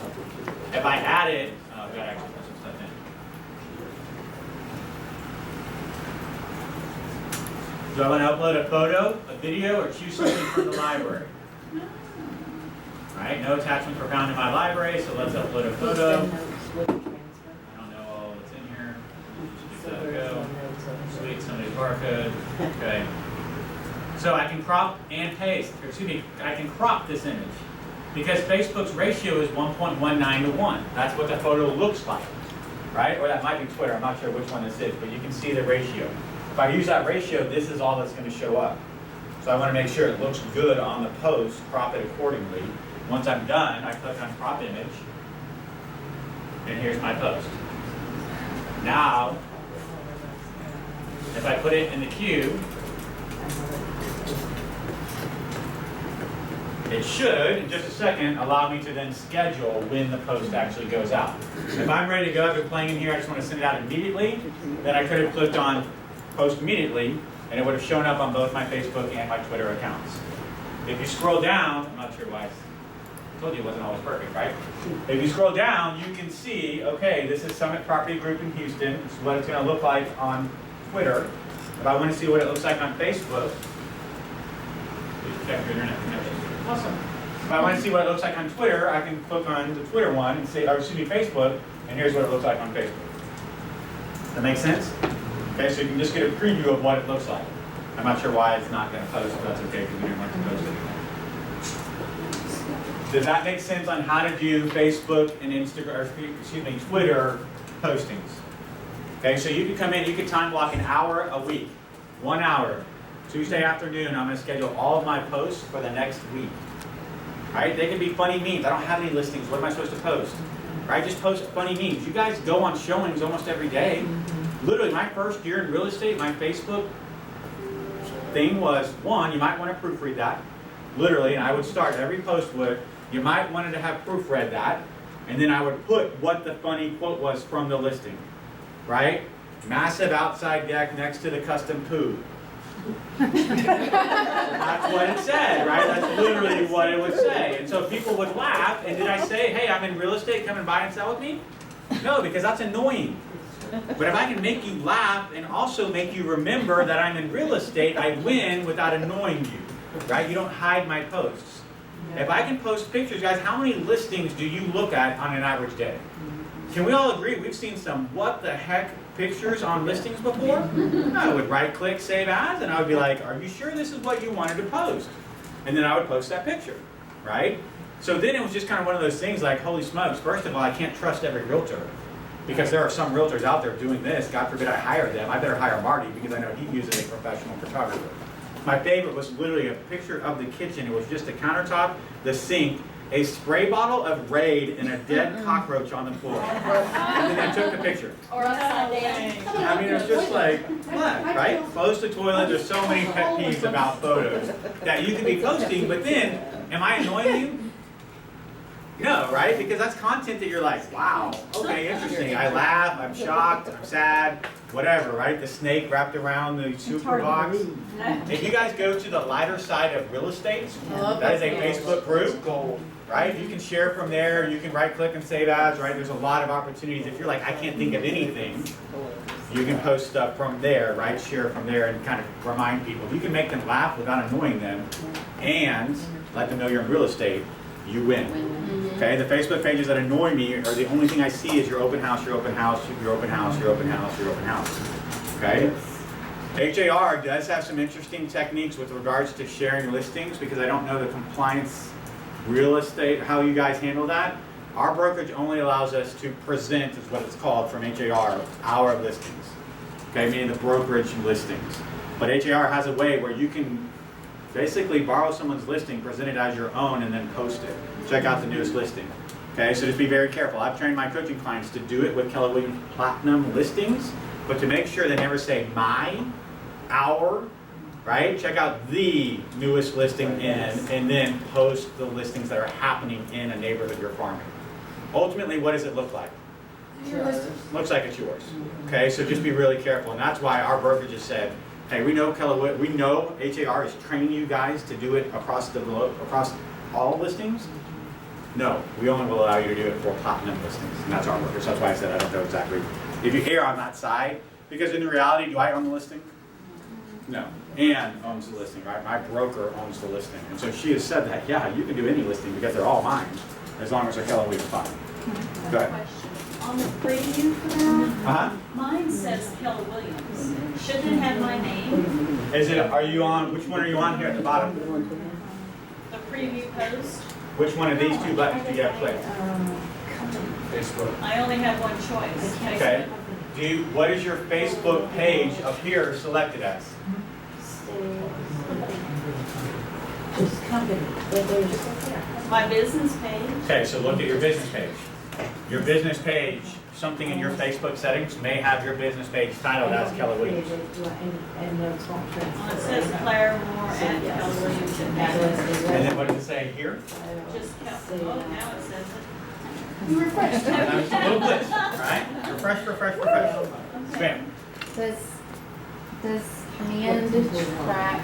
If I add it, oh, I've got to actually put some stuff in. Do I want to upload a photo, a video, or choose something from the library? All right, no attachments were found in my library, so let's upload a photo. I don't know all that's in here. Just go. Sweet, somebody's barcode. Okay. So I can crop and paste, or excuse me, I can crop this image. Because Facebook's ratio is 1.19 to 1. That's what the photo looks like, right? Or that might be Twitter, I'm not sure which one this is, but you can see the ratio. If I use that ratio, this is all that's going to show up. So I want to make sure it looks good on the post, crop it accordingly. Once I'm done, I click on crop image, and here's my post. Now, if I put it in the queue, it should, in just a second, allow me to then schedule when the post actually goes out. If I'm ready to go after playing in here, I just want to send it out immediately, then I could have clicked on post immediately, and it would have shown up on both my Facebook and my Twitter accounts. If you scroll down, I'm not sure why I told you it wasn't always perfect, right? If you scroll down, you can see, okay, this is Summit Property Group in Houston. This is what it's going to look like on Twitter. If I want to see what it looks like on Facebook, please check your internet connection. Awesome. If I want to see what it looks like on Twitter, I can click on the Twitter one and say, or excuse me, Facebook, and here's what it looks like on Facebook. That make sense? Okay, so you can just get a preview of what it looks like. I'm not sure why it's not going to post, but that's okay because we didn't want to post it. Does that make sense on how to do Facebook and Instagram, or excuse me, Twitter postings? Okay, so you can come in, you can time block an hour a week, 1 hour. Tuesday afternoon, I'm going to schedule all of my posts for the next week. Right? They can be funny memes. I don't have any listings. What am I supposed to post? Right? Just post funny memes. You guys go on showings almost every day. Literally, my first year in real estate, my Facebook thing was, one, you might want to proofread that. Literally, and I would start every post with, you might want to have proofread that. And then I would put what the funny quote was from the listing. Right? Massive outside deck next to the custom pool. That's what it said, right? That's literally what it would say. And so people would laugh, and did I say, hey, I'm in real estate, come and buy and sell with me? No, because that's annoying. But if I can make you laugh and also make you remember that I'm in real estate, I win without annoying you, right? You don't hide my posts. If I can post pictures, guys, how many listings do you look at on an average day? Can we all agree we've seen some what the heck pictures on listings before? I would right click save as, and I would be like, are you sure this is what you wanted to post? And then I would post that picture, right? So then it was just kind of one of those things like, holy smokes, first of all, I can't trust every realtor because there are some realtors out there doing this. God forbid I hire them. I better hire Marty because I know he uses a professional photographer. My favorite was literally a picture of the kitchen. It was just a countertop, the sink, a spray bottle of Raid, and a dead cockroach on the floor. And then I took the picture. Or upside down. I mean, it's just like, what, right? Close the toilet. There's so many pet peeves about photos that you can be posting, but then, am I annoying you? No, right? Because that's content that you're like, wow, okay, interesting. I laugh, I'm shocked, I'm sad, whatever, right? The snake wrapped around the super box. If you guys go to the lighter side of real estate, that is a Facebook group, right? You can share from there. You can right click and save as, right? There's a lot of opportunities. If you're like, I can't think of anything, You can post stuff from there, right? Share from there and kind of remind people. If you can make them laugh without annoying them and let them know you're in real estate, you win. Okay, the Facebook pages that annoy me are the only thing I see is your open house, your open house, your open house, your open house, your open house. Okay? HAR does have some interesting techniques with regards to sharing listings because I don't know the compliance real estate, how you guys handle that. Our brokerage only allows us to present, is what it's called from HAR, our listings. Okay, meaning the brokerage listings. But HAR has a way where you can basically borrow someone's listing, present it as your own, and then post it. Check out the newest listing. Okay, so just be very careful. I've trained my coaching clients to do it with Keller Williams Platinum listings, but to make sure they never say my, our, right? Check out the newest listing and then post the listings that are happening in a neighborhood you're farming. Ultimately, what does it look like? Looks like it's yours. Okay, so just be really careful, and that's why our brokerage has said, hey, we know we know HAR is training you guys to do it across the globe, across all listings. No, we only will allow you to do it for platinum listings, and that's our brokerage. That's why I said I don't know exactly. If you err on that side, because in reality, do I own the listing? No. Ann owns the listing, right? My broker owns the listing, and so she has said that, yeah, you can do any listing because they're all mine, as long as they're Keller Williams Platinum. Go ahead. On the preview for that, Uh-huh. mine says Keller Williams. Shouldn't it have my name? Is it, are you on, which one are you on here at the bottom? The preview post? Which one of these two buttons do you have clicked? Facebook. I only have one choice. Okay. What is your Facebook page up here selected as? Just company, but there's, My business page? Okay, so look at your business page. Your business page, something in your Facebook settings may have your business page titled as Keller Williams. and notes won't transfer. It says Claire Moore at Keller Williams Advantage. And then what does it say here? Just Keller, oh, now it says it. You refreshed. That was a little glitch, right? Refresh, refresh, refresh. Spam. Does Command track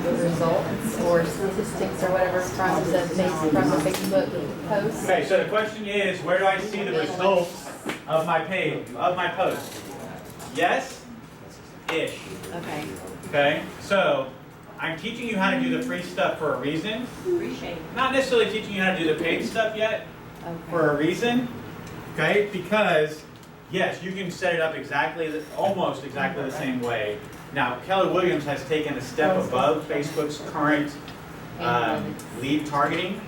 results or statistics or whatever from the Facebook post? Okay, so the question is, where do I see the results of my page, of my post? Yes-ish. Okay. Okay, so I'm teaching you how to do the free stuff for a reason. Appreciate it. Not necessarily teaching you how to do the paid stuff yet, for a reason. Okay, because yes, you can set it up exactly, almost exactly the same way. Now, Keller Williams has taken a step above Facebook's current lead targeting,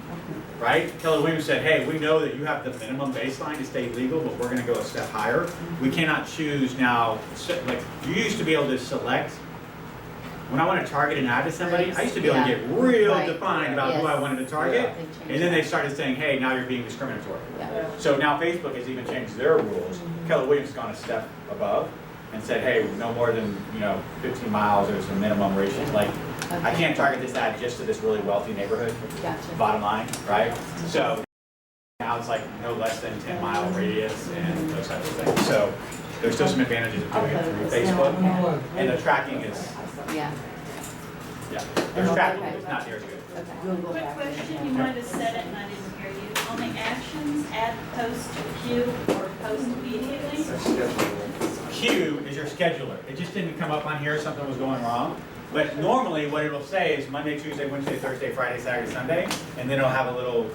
right? Keller Williams said, hey, we know that you have the minimum baseline to stay legal, but we're going to go a step higher. We cannot choose now, like you used to be able to select. When I want to target an ad to somebody, I used to be able to get real defined about who I wanted to target, and then they started saying, hey, now you're being discriminatory. So now Facebook has even changed their rules. Keller Williams has gone a step above and said, hey, no more than 15 miles, there's a minimum ratio. Like, I can't target this ad just to this really wealthy neighborhood, bottom line, right? So now it's like no less than 10-mile radius and those types of things. So there's still some advantages of doing it through Facebook, and the tracking is, Yeah. there's tracking, but it's not near as good. Quick question, you might have said it and I didn't hear you. On the actions, add post to queue or post immediately? Queue is your scheduler. It just didn't come up on here, something was going wrong. But normally what it will say is Monday, Tuesday, Wednesday, Thursday, Friday, Saturday, Sunday, and then it'll have a little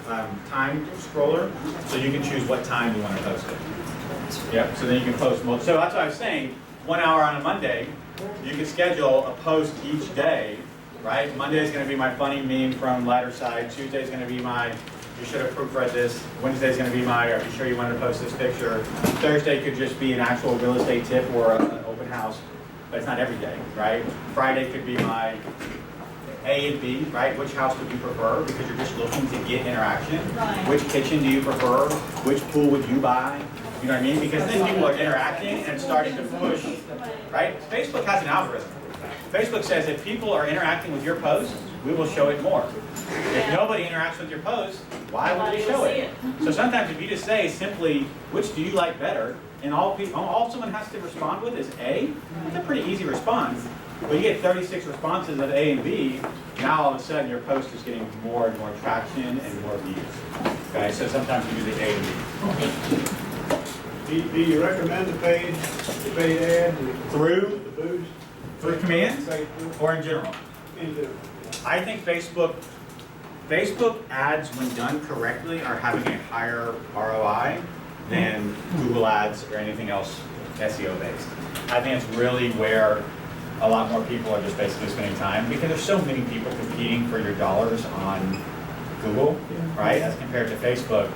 time scroller, so you can choose what time you want to post it. Yep, so then you can post multiple. So that's what I was saying, 1 hour on a Monday, you can schedule a post each day, right? Monday is going to be my funny meme from Ladder Side. Tuesday is going to be my, you should have proofread this. Wednesday is going to be my, are you sure you want to post this picture? Thursday could just be an actual real estate tip or an open house, but it's not every day, right? Friday could be my A and B, right? Which house would you prefer? Because you're just looking to get interaction. Right. Which kitchen do you prefer? Which pool would you buy? You know what I mean? Because then people are interacting and starting to push, right? Facebook has an algorithm. Facebook says if people are interacting with your post, we will show it more. If nobody interacts with your post, why would we show it? So sometimes if you just say simply, which do you like better, and all someone has to respond with is A, that's a pretty easy response. But you get 36 responses of A and B, now all of a sudden your post is getting more and more traction and more views. Okay, so sometimes you do the A and B. Do you recommend the page The paid ad, Through, the boost, through Command Facebook, or in general? in general. I think Facebook ads, when done correctly, are having a higher ROI than Google ads or anything else SEO based. I think it's really where a lot more people are just basically spending time, because there's so many people competing for your dollars on Google, right? As compared to Facebook,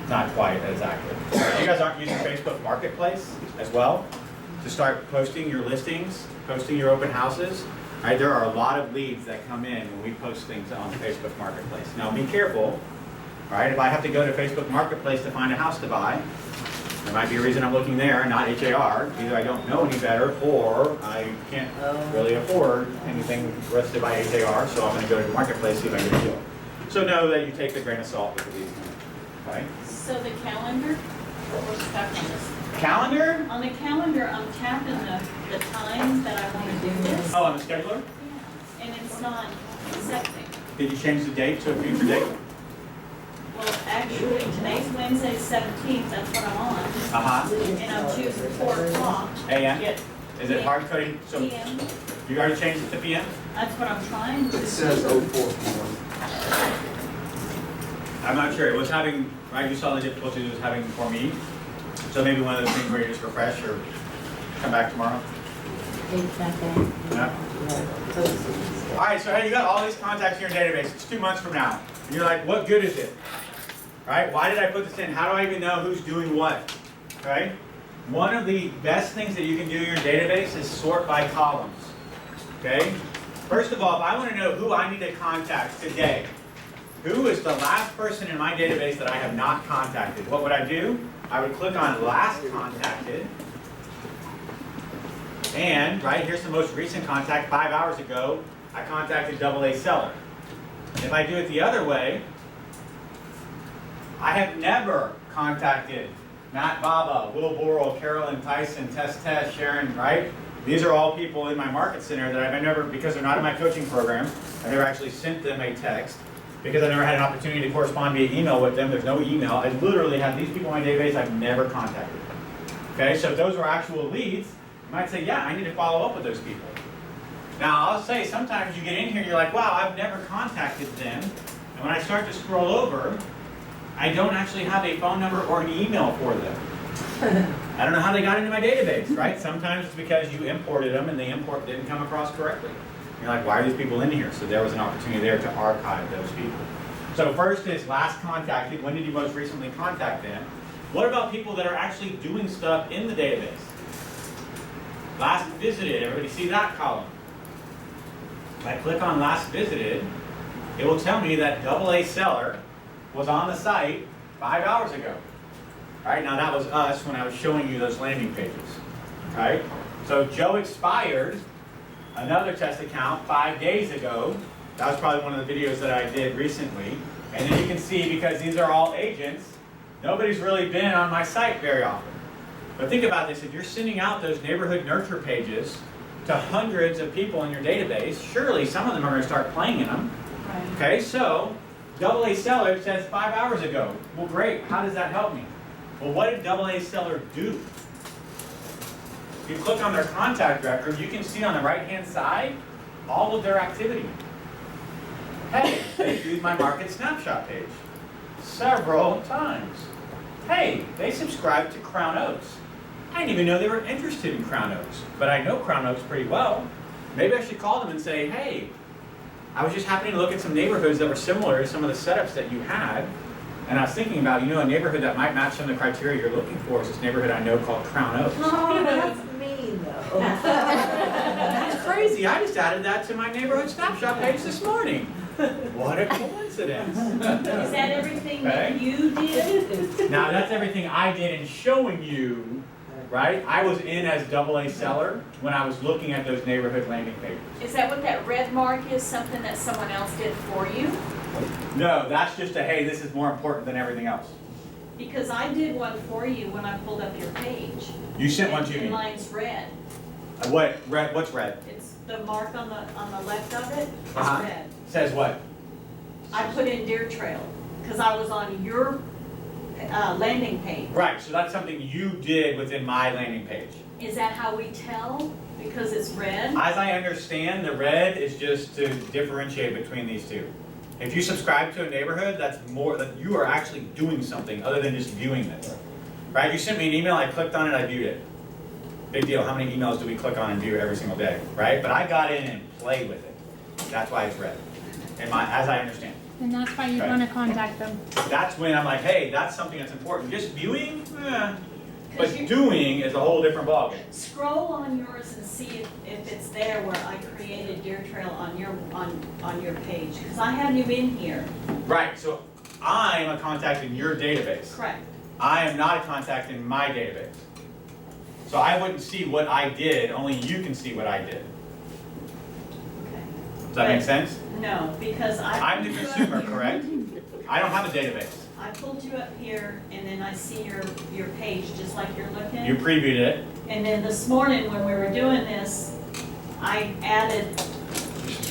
not quite as active. If you guys aren't using Facebook Marketplace as well to start posting your listings, posting your open houses, right? There are a lot of leads that come in when we post things on Facebook Marketplace. Now be careful, right? If I have to go to Facebook Marketplace to find a house to buy, there might be a reason I'm looking there, not HAR. Either I don't know any better, or I can't really afford anything listed by HAR, so I'm going to go to the Marketplace, see if I can get a deal. So know that you take the grain of salt with these, right? So the calendar, we're stuck on this. Calendar? On the calendar, I'm tapping the times that I want to do this. Oh, on the scheduler? Yeah, and it's not accepting. Did you change the date to a future date? Well, actually, today's Wednesday, 17th, that's what I'm on. Uh-huh. And I'm choosing 4 o'clock. AM? Yet Is it hard coding? So PM, you already changed it to PM? that's what I'm trying to do. It says 04 p.m. I'm not sure. It was having, right, you saw the difficulty it was having for me. So maybe one of those things where you just refresh or come back tomorrow. Yeah. All right, so hey, you got all these contacts in your database. It's 2 months from now. And you're like, what good is it? Right? Why did I put this in? How do I even know who's doing what? Okay? One of the best things that you can do in your database is sort by columns. Okay? First of all, if I want to know who I need to contact today, who is the last person in my database that I have not contacted, what would I do? I would click on last contacted. And, right, here's the most recent contact. 5 hours ago, I contacted AA Seller. If I do it the other way, I have never contacted Matt Baba, Will Borrell, Carolyn Tyson, Tess, Sharon, right? These are all people in my market center that I've never, because they're not in my coaching program, I never actually sent them a text, because I never had an opportunity to correspond via email with them. There's no email. I literally have these people in my database I've never contacted. Okay, so if those are actual leads, you might say, yeah, I need to follow up with those people. Now, I'll say sometimes you get in here, you're like, wow, I've never contacted them. And when I start to scroll over, I don't actually have a phone number or an email for them. I don't know how they got into my database, right? Sometimes it's because you imported them and the import didn't come across correctly. You're like, why are these people in here? So there was an opportunity there to archive those people. So first is last contacted. When did you most recently contact them? What about people that are actually doing stuff in the database? Last visited. Everybody see that column? If I click on last visited, it will tell me that AA Seller was on the site 5 hours ago. All right, now that was us when I was showing you those landing pages. All right, so Joe expired, another test account 5 days ago. That was probably one of the videos that I did recently. And then you can see, because these are all agents, nobody's really been on my site very often. But think about this, if you're sending out those neighborhood nurture pages to hundreds of people in your database, surely some of them are going to start playing in them. Right. Okay, so AA Seller says 5 hours ago. Well, great. How does that help me? Well, what did AA Seller do? If you click on their contact record, you can see on the right-hand side all of their activity. Hey, they viewed my market snapshot page several times. Hey, they subscribed to Crown Oaks. I didn't even know they were interested in Crown Oaks, but I know Crown Oaks pretty well. Maybe I should call them and say, hey, I was just happening to look at some neighborhoods that were similar to some of the setups that you had, and I was thinking about, a neighborhood that might match some of the criteria you're looking for is this neighborhood I know called Crown Oaks. Oh, that's mean though. That's crazy. I just added that to my neighborhood snapshot page this morning. What a coincidence. Is that everything Okay. that you did? Now, that's everything I did in showing you, right? I was in as AA Seller when I was looking at those neighborhood landing pages. Is that what that red mark is, something that someone else did for you? No, that's just a, hey, this is more important than everything else. Because I did one for you when I pulled up your page. You sent one to And me. mine's red. What, red, what's red? It's the mark on the left of it is Uh-huh. red. Says what? I put in Deer Trail, because I was on your landing page. Right, so that's something you did within my landing page. Is that how we tell? Because it's red? As I understand, the red is just to differentiate between these two. If you subscribe to a neighborhood, that's more, that you are actually doing something other than just viewing this. Right? You sent me an email, I clicked on it, I viewed it. Big deal, how many emails do we click on and view every single day, right? But I got in and played with it. That's why it's red, as I understand. And that's why you Okay. want to contact them. That's when I'm like, hey, that's something that's important. Just viewing, but 'Cause you- doing is a whole different ballgame. Scroll on yours and see if it's there where I created Deer Trail on your page, because I have you in here. Right, so I am a contact in your database. Correct. I am not a contact in my database. So I wouldn't see what I did, only you can see what I did. Okay. Does that make sense? No, because I'm the consumer, correct? I don't have a database. I pulled you up here and then I see your page just like you're looking. You previewed it. And then this morning when we were doing this, I added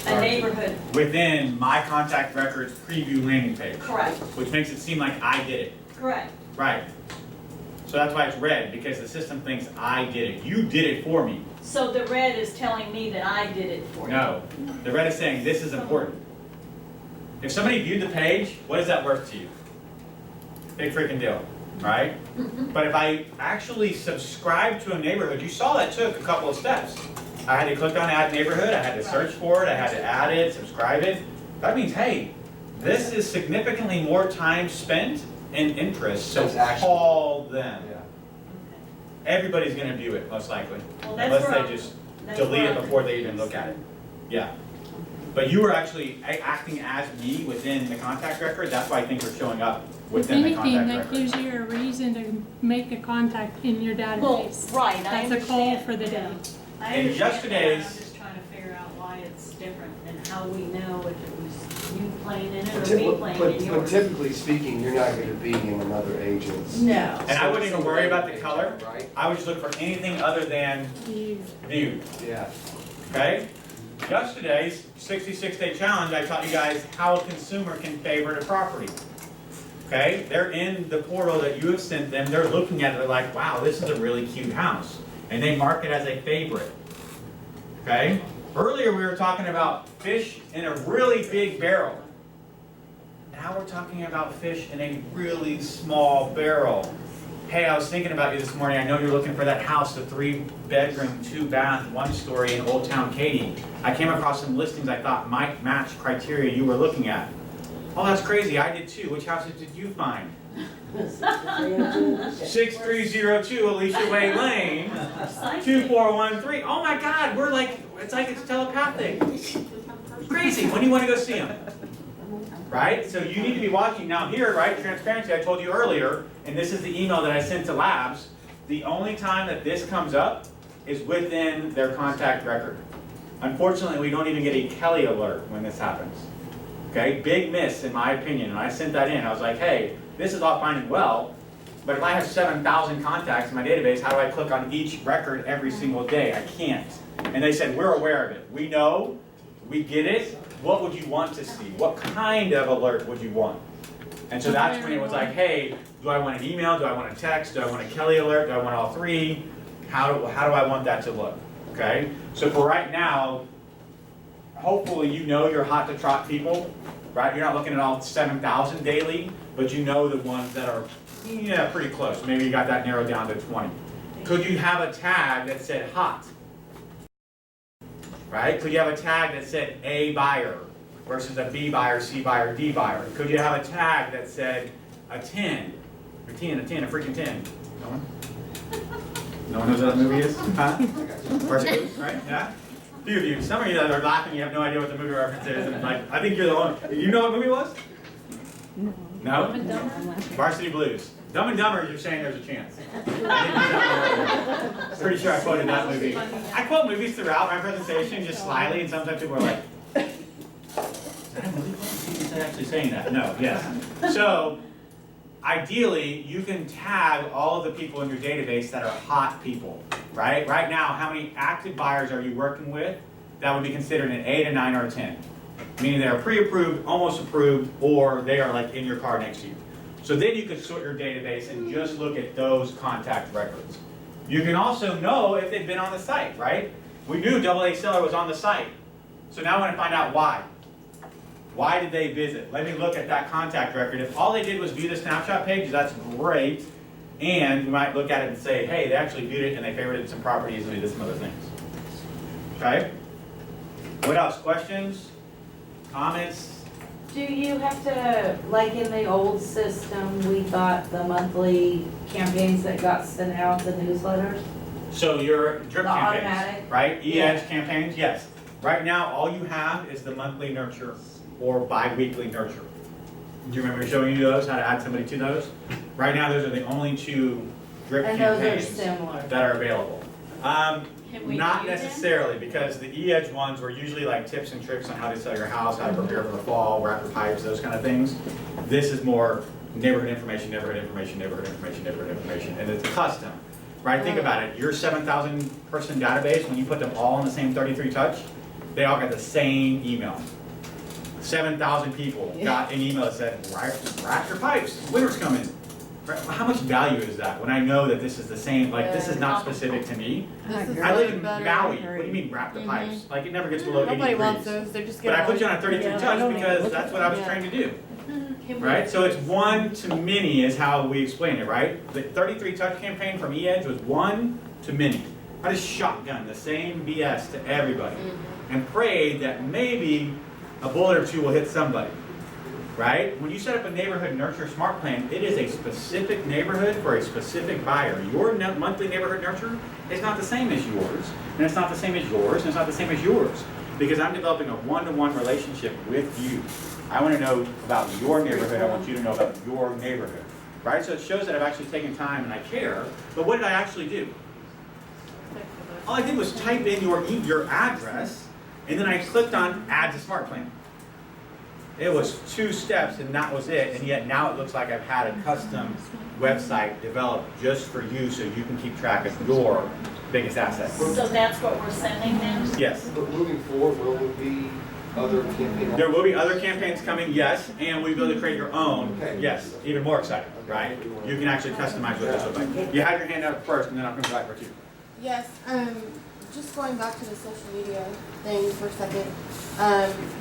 a neighborhood. Within my contact records preview landing page. Correct. Which makes it seem like I did it. Correct. Right. So that's why it's red, because the system thinks I did it. You did it for me. So the red is telling me that I did it for you. No. The red is saying this is important. If somebody viewed the page, what is that worth to you? Big freaking deal, right? But if I actually subscribe to a neighborhood, you saw that took a couple of steps. I had to click on add neighborhood, I had to search for it, I had to add it, subscribe it. That means, hey, this is significantly more time spent and interest, so It's actually- call them. Yeah. Everybody's gonna view it, most likely. Well, that's Unless where they just that's delete where it I'm before they even look at it. Yeah. But you were actually acting as me within the contact record, that's why I think we're showing up If within the anything, contact that record. gives you a reason to make a contact in your Well, database. right, I That's a understand. call for the day. Yeah. I And understand that, yesterday's- I'm just trying to figure out why it's different and how we know if it was you playing in it But or me playing in but yours. typically speaking, you're not gonna be in another agent's. No. And I wouldn't even worry about the color. Right? I would just look for anything other than You- viewed, Yeah. okay? Yesterday's 66-day challenge, I taught you guys how a consumer can favorite a property. Okay, they're in the portal that you have sent them, they're looking at it, they're like, wow, this is a really cute house. And they mark it as a favorite. Okay? Earlier we were talking about fish in a really big barrel. Now we're talking about fish in a really small barrel. Hey, I was thinking about you this morning. I know you're looking for that house, the 3-bedroom, 2-bath, 1-story in Old Town Katy. I came across some listings I thought might match criteria you were looking at. Oh, that's crazy. I did too. Which houses did you find? 6302 Alicia Way Lane, 2413. Oh my God, we're like, it's like it's telepathic. Crazy. When do you want to go see them? Right? So you need to be watching. Now here, right, transparency, I told you earlier, and this is the email that I sent to labs, the only time that this comes up is within their contact record. Unfortunately, we don't even get a Kelly alert when this happens. Okay, big miss in my opinion, and I sent that in. I was like, hey, this is all fine and well, but if I have 7,000 contacts in my database, how do I click on each record every single day? I can't. And they said, we're aware of it. We know, we get it. What would you want to see? What kind of alert would you want? And so that's when it was like, hey, do I want an email? Do I want a text? Do I want a Kelly alert? Do I want all three? How do I want that to look? Okay? So for right now, hopefully you know your hot to trot people, right? You're not looking at all 7,000 daily, but you know the ones that are, yeah, pretty close. Maybe you got that narrowed down to 20. Could you have a tag that said hot? Right? Could you have a tag that said A buyer versus a B buyer, C buyer, D buyer? Could you have a tag that said a 10? A freaking 10. No one? No one knows what that movie is? Huh? Versus, right? Yeah? A few of you. Some of you that are laughing, you have no idea what the movie reference is. And like, I think you're the one. You know what movie it was? No? Varsity Blues. Dumb and Dumber, you're saying there's a chance. Pretty sure I quoted that movie. I quote movies throughout my presentation, just slyly, and sometimes people are like, is that a movie? Is that actually saying that? No, yes. So, ideally, you can tag all of the people in your database that are hot people, right? Right now, how many active buyers are you working with that would be considered an 8, a 9, or a 10? Meaning they are pre-approved, almost approved, or they are like in your car next to you. So then you could sort your database and just look at those contact records. You can also know if they've been on the site, right? We knew AA seller was on the site. So now I want to find out why. Why did they visit? Let me look at that contact record. If all they did was view the snapshot page, that's great. And we might look at it and say, hey, they actually viewed it and they favorited some properties and they did some other things. Okay? What else? Questions? Comments? Do you have to, like in the old system, we got the monthly campaigns that got sent out, the newsletters? So your drip The campaigns, automatic? right? EEDGE Yeah. campaigns, yes. Right now, all you have is the monthly nurture or bi-weekly nurture. Do you remember showing you those, how to add somebody to those? Right now, those are the only two drip And those are campaigns similar. that are available. Can we Not do them? necessarily, because the EEDGE ones were usually like tips and tricks on how to sell your house, how to prepare for the fall, wrap your pipes, those kind of things. This is more neighborhood information, neighborhood information, neighborhood information, neighborhood information, and it's custom, right? Think about it, your 7,000 person database, when you put them all in the same 33 touch, they all got the same email. 7,000 people got an email that said, wrap your pipes, winter's coming. How much value is that when I know that this is the same, like this is not specific to me? I live in Maui, what do you mean wrap the pipes? Like it never gets below 80 Nobody wants degrees. those, they're just But gonna. I put you on a 33 touch because that's what I was trained to do. Right? So it's one to many is how we explain it, right? The 33 touch campaign from EEDGE was one to many. I just shotgun the same BS to everybody and prayed that maybe a bullet or two will hit somebody. Right? When you set up a neighborhood nurture smart plan, it is a specific neighborhood for a specific buyer. Your monthly neighborhood nurture is not the same as yours, and it's not the same as yours, and it's not the same as yours. Because I'm developing a one-to-one relationship with you. I want to know about your neighborhood, I want you to know about your neighborhood. Right? So it shows that I've actually taken time and I care, but what did I actually do? All I did was type in your address, and then I clicked on Add to Smart Plan. It was 2 steps and that was it, and yet now it looks like I've had a custom website developed just for you so you can keep track of your biggest assets. So that's what we're sending them? Yes. But moving forward, will there be other campaigns? There will be other campaigns coming, yes, and we'll be able to create your own, Okay. yes, even more exciting, right? You can actually customize what this looks like. You have your hand up first and then I'll come back with you. Yes, just going back to the social media thing for a second.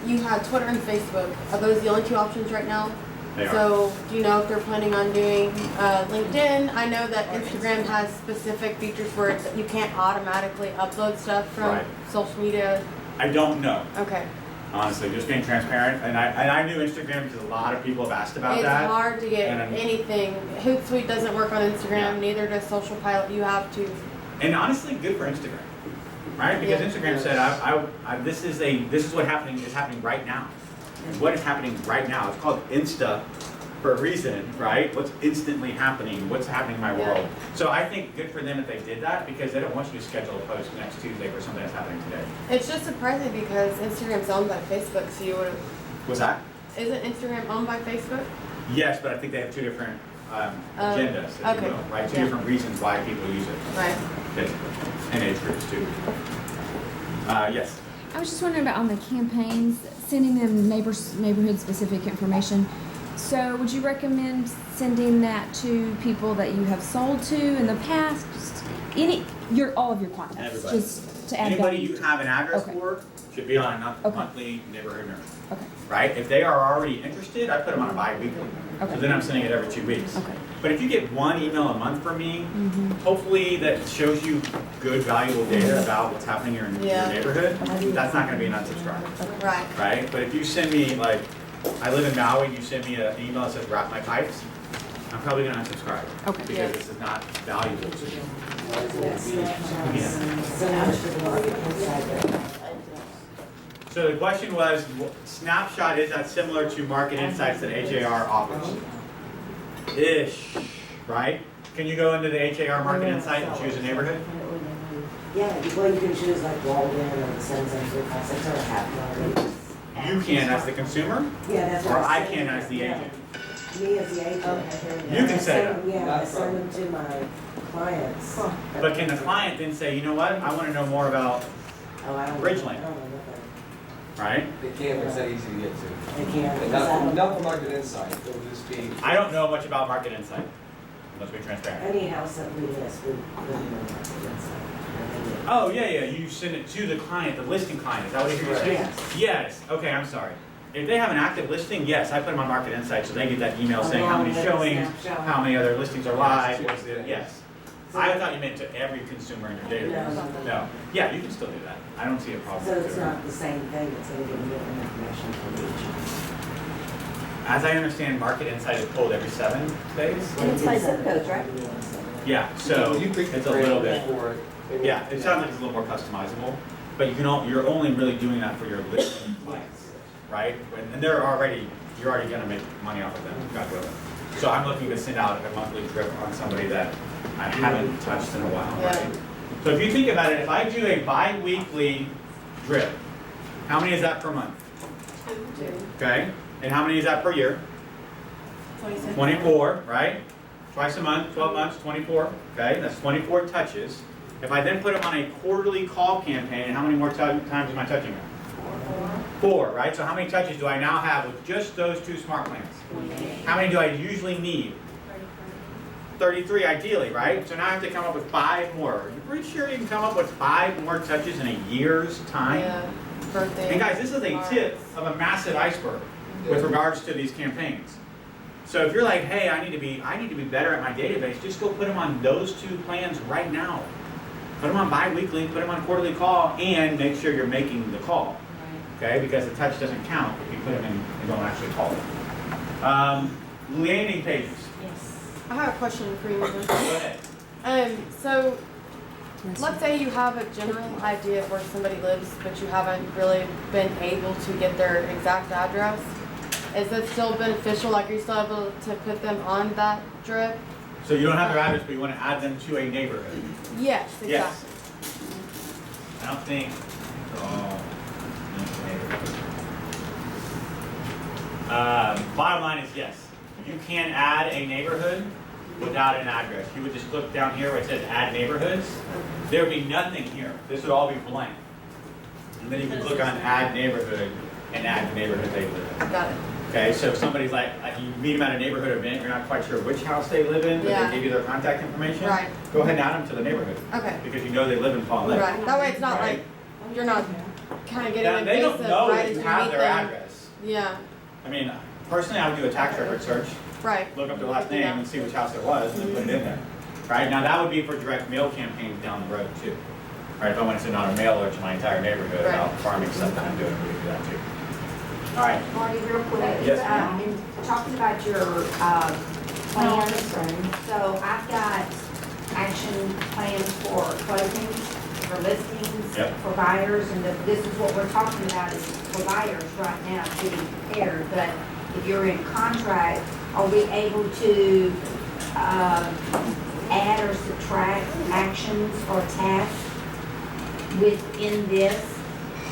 You had Twitter and Facebook. Are those the only 2 options right now? They are. So, do you know if they're planning on doing LinkedIn? I know that Instagram has specific features where you can't automatically upload stuff from Right. social media. I don't know, Okay. honestly, just being transparent, and I knew Instagram because a lot of people have asked about It's that. hard to get and I'm- anything. Hootsuite doesn't work on Instagram, Yeah. neither does Social Pilot. You have to. And honestly, good for Instagram, right? Because Yeah. Instagram said, this is what is happening right now. And what is happening right now? It's called Insta for a reason, right? What's instantly happening? What's happening in my Yeah. world? So I think good for them if they did that because they don't want you to schedule a post next Tuesday for something that's happening today. It's just surprising because Instagram's owned by Facebook, so you would have. What's that? Isn't Instagram owned by Facebook? Yes, but I think they have 2 different agendas, if you okay. will, right? 2 Yeah. different reasons why people use it, Right. basically, and age groups too. Yes. I was just wondering about on the campaigns, sending them neighborhood specific information. So would you recommend sending that to people that you have sold to in the past? Just all of your contacts, Everybody. just to add Anybody value. you have an address Okay. for should be on a Okay. monthly neighborhood nurture. Okay. Right? If they are already interested, I put them on a bi-weekly. Okay. So then I'm sending it every 2 weeks. Okay. But if you get 1 email a month from me, Mm-hmm. hopefully that shows you good, valuable data about what's happening in your Yeah. neighborhood, that's not gonna be an unsubscribe, Right. right? But if you send me, like, I live in Maui, and you send me an email that says wrap my pipes, I'm probably gonna unsubscribe. Okay. Because this is not valuable to you. So the question was, Snapshot, is that similar to Market Insights that HAR offers? Ish, right? Can you go into the HAR Market Insight and choose a neighborhood? Yeah, well, you can choose like Walden or the Sun Central Classics or Happy. You can as the consumer, Yeah, that's or what I said. can as the Yeah. agent. Me as the agent. You can set it up. Yeah, I send them to my clients. But can the client then say, you know what, I want to know more about, Oh, I don't. Ridgeland. I don't know nothing. right? They can't, it's that easy to get to. They can't. And because I don't- not for market insight, it'll just be. I don't know much about Market Insight. Let's be transparent. Any house that we list, we put it on market inside. Oh, yeah, you send it to the client, the listing client, is that what you're saying? Yes. Yes, okay, I'm sorry. If they have an active listing, yes, I put them on Market Insight, so they get that email saying how many showings, how many other listings are live, what's the, yes. I thought you meant to every consumer in your database. No, yeah, you can still do that. I don't see a problem So with it's it. not the same thing, it's gonna give you different information from each. As I understand, Market Insight is pulled every 7 days. And it's by zip codes, right? Yeah, so You pick the it's a little bit. for it. Yeah, it sounds like it's a little more customizable, but you're only really doing that for your listing clients, right? And you're already gonna make money off of them, God willing. So I'm looking to send out a monthly trip on somebody that I haven't touched in a while, right? So if you think about it, if I do a bi-weekly drip, how many is that per month? 2. Okay, and how many is that per year? 26. 24, right? Twice a month, 12 months, 24, okay? That's 24 touches. If I then put them on a quarterly call campaign, how many more times am I touching them? 4, right? So how many touches do I now have with just those 2 smart plans? How many do I usually need? 33 ideally, right? So now I have to come up with 5 more. Are you pretty sure you can come up with 5 more touches in a year's time? Yeah, birthday. And guys, this is a tip of a massive iceberg with regards to these campaigns. So if you're like, hey, I need to be better at my database, just go put them on those 2 plans right now. Put them on bi-weekly, put them on quarterly call, and make sure you're making the call. Okay, because the touch doesn't count if you put them in and don't actually call them. Landing pages. I have a question for you. Go ahead. So let's say you have a general idea of where somebody lives, but you haven't really been able to get their exact address. Is it still beneficial? Like, are you still able to put them on that drip? So you don't have their address, but you want to add them to a neighborhood. Yes, exactly. Yes. I don't think. Bottom line is yes. You can add a neighborhood without an address. You would just look down here where it says add neighborhoods. There would be nothing here. This would all be blank. And then you can click on add neighborhood and add the neighborhood they live in. Got it. Okay, so if somebody's like, you meet them at a neighborhood event, you're not quite sure which house they live in, but Yeah. they give you their contact information. Right. Go ahead and add them to the neighborhood. Okay. Because you know they live in Fall Lake. Right. That way it's not Right. like you're not kind of getting Now, they don't invasive know right that as you you have meet their them. address. Yeah. I mean, personally, I would do a tax record search, Right. look up their last name and see which house it was, and then put it in there. Right, now that would be for direct mail campaigns down the road too. Right, if I want to send out a mailer to my entire neighborhood about farming stuff that I'm doing, we can do that too. All right, Marty, real quick. Yes, ma'am. In talking about your plans, so I've got action plans for closings, for listings, Yep. for buyers, and this is what we're talking about is for buyers right now, getting prepared. But if you're in contract, are we able to add or subtract actions or tasks within this?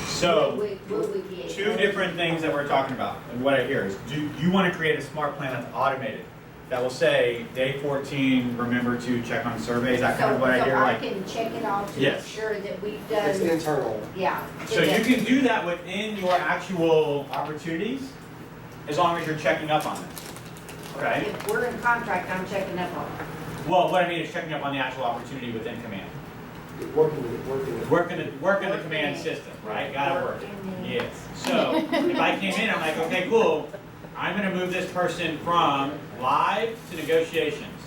so Will we be able 2 to- different things that we're talking about, and what I hear is, do you want to create a smart plan that's automated? That will say, day 14, remember to check on surveys, that kind of what I hear, So I like. can check it all to make Yes. sure that we've It's done, internal. yeah. So you can do that within your actual opportunities, as long as you're checking up on them. Okay? If we're in contract, I'm checking up on it. Well, what I mean is checking up on the actual opportunity within command. Working the command system, right? Gotta work it. Yes. So if I came in, I'm like, okay, cool. I'm gonna move this person from live to negotiations.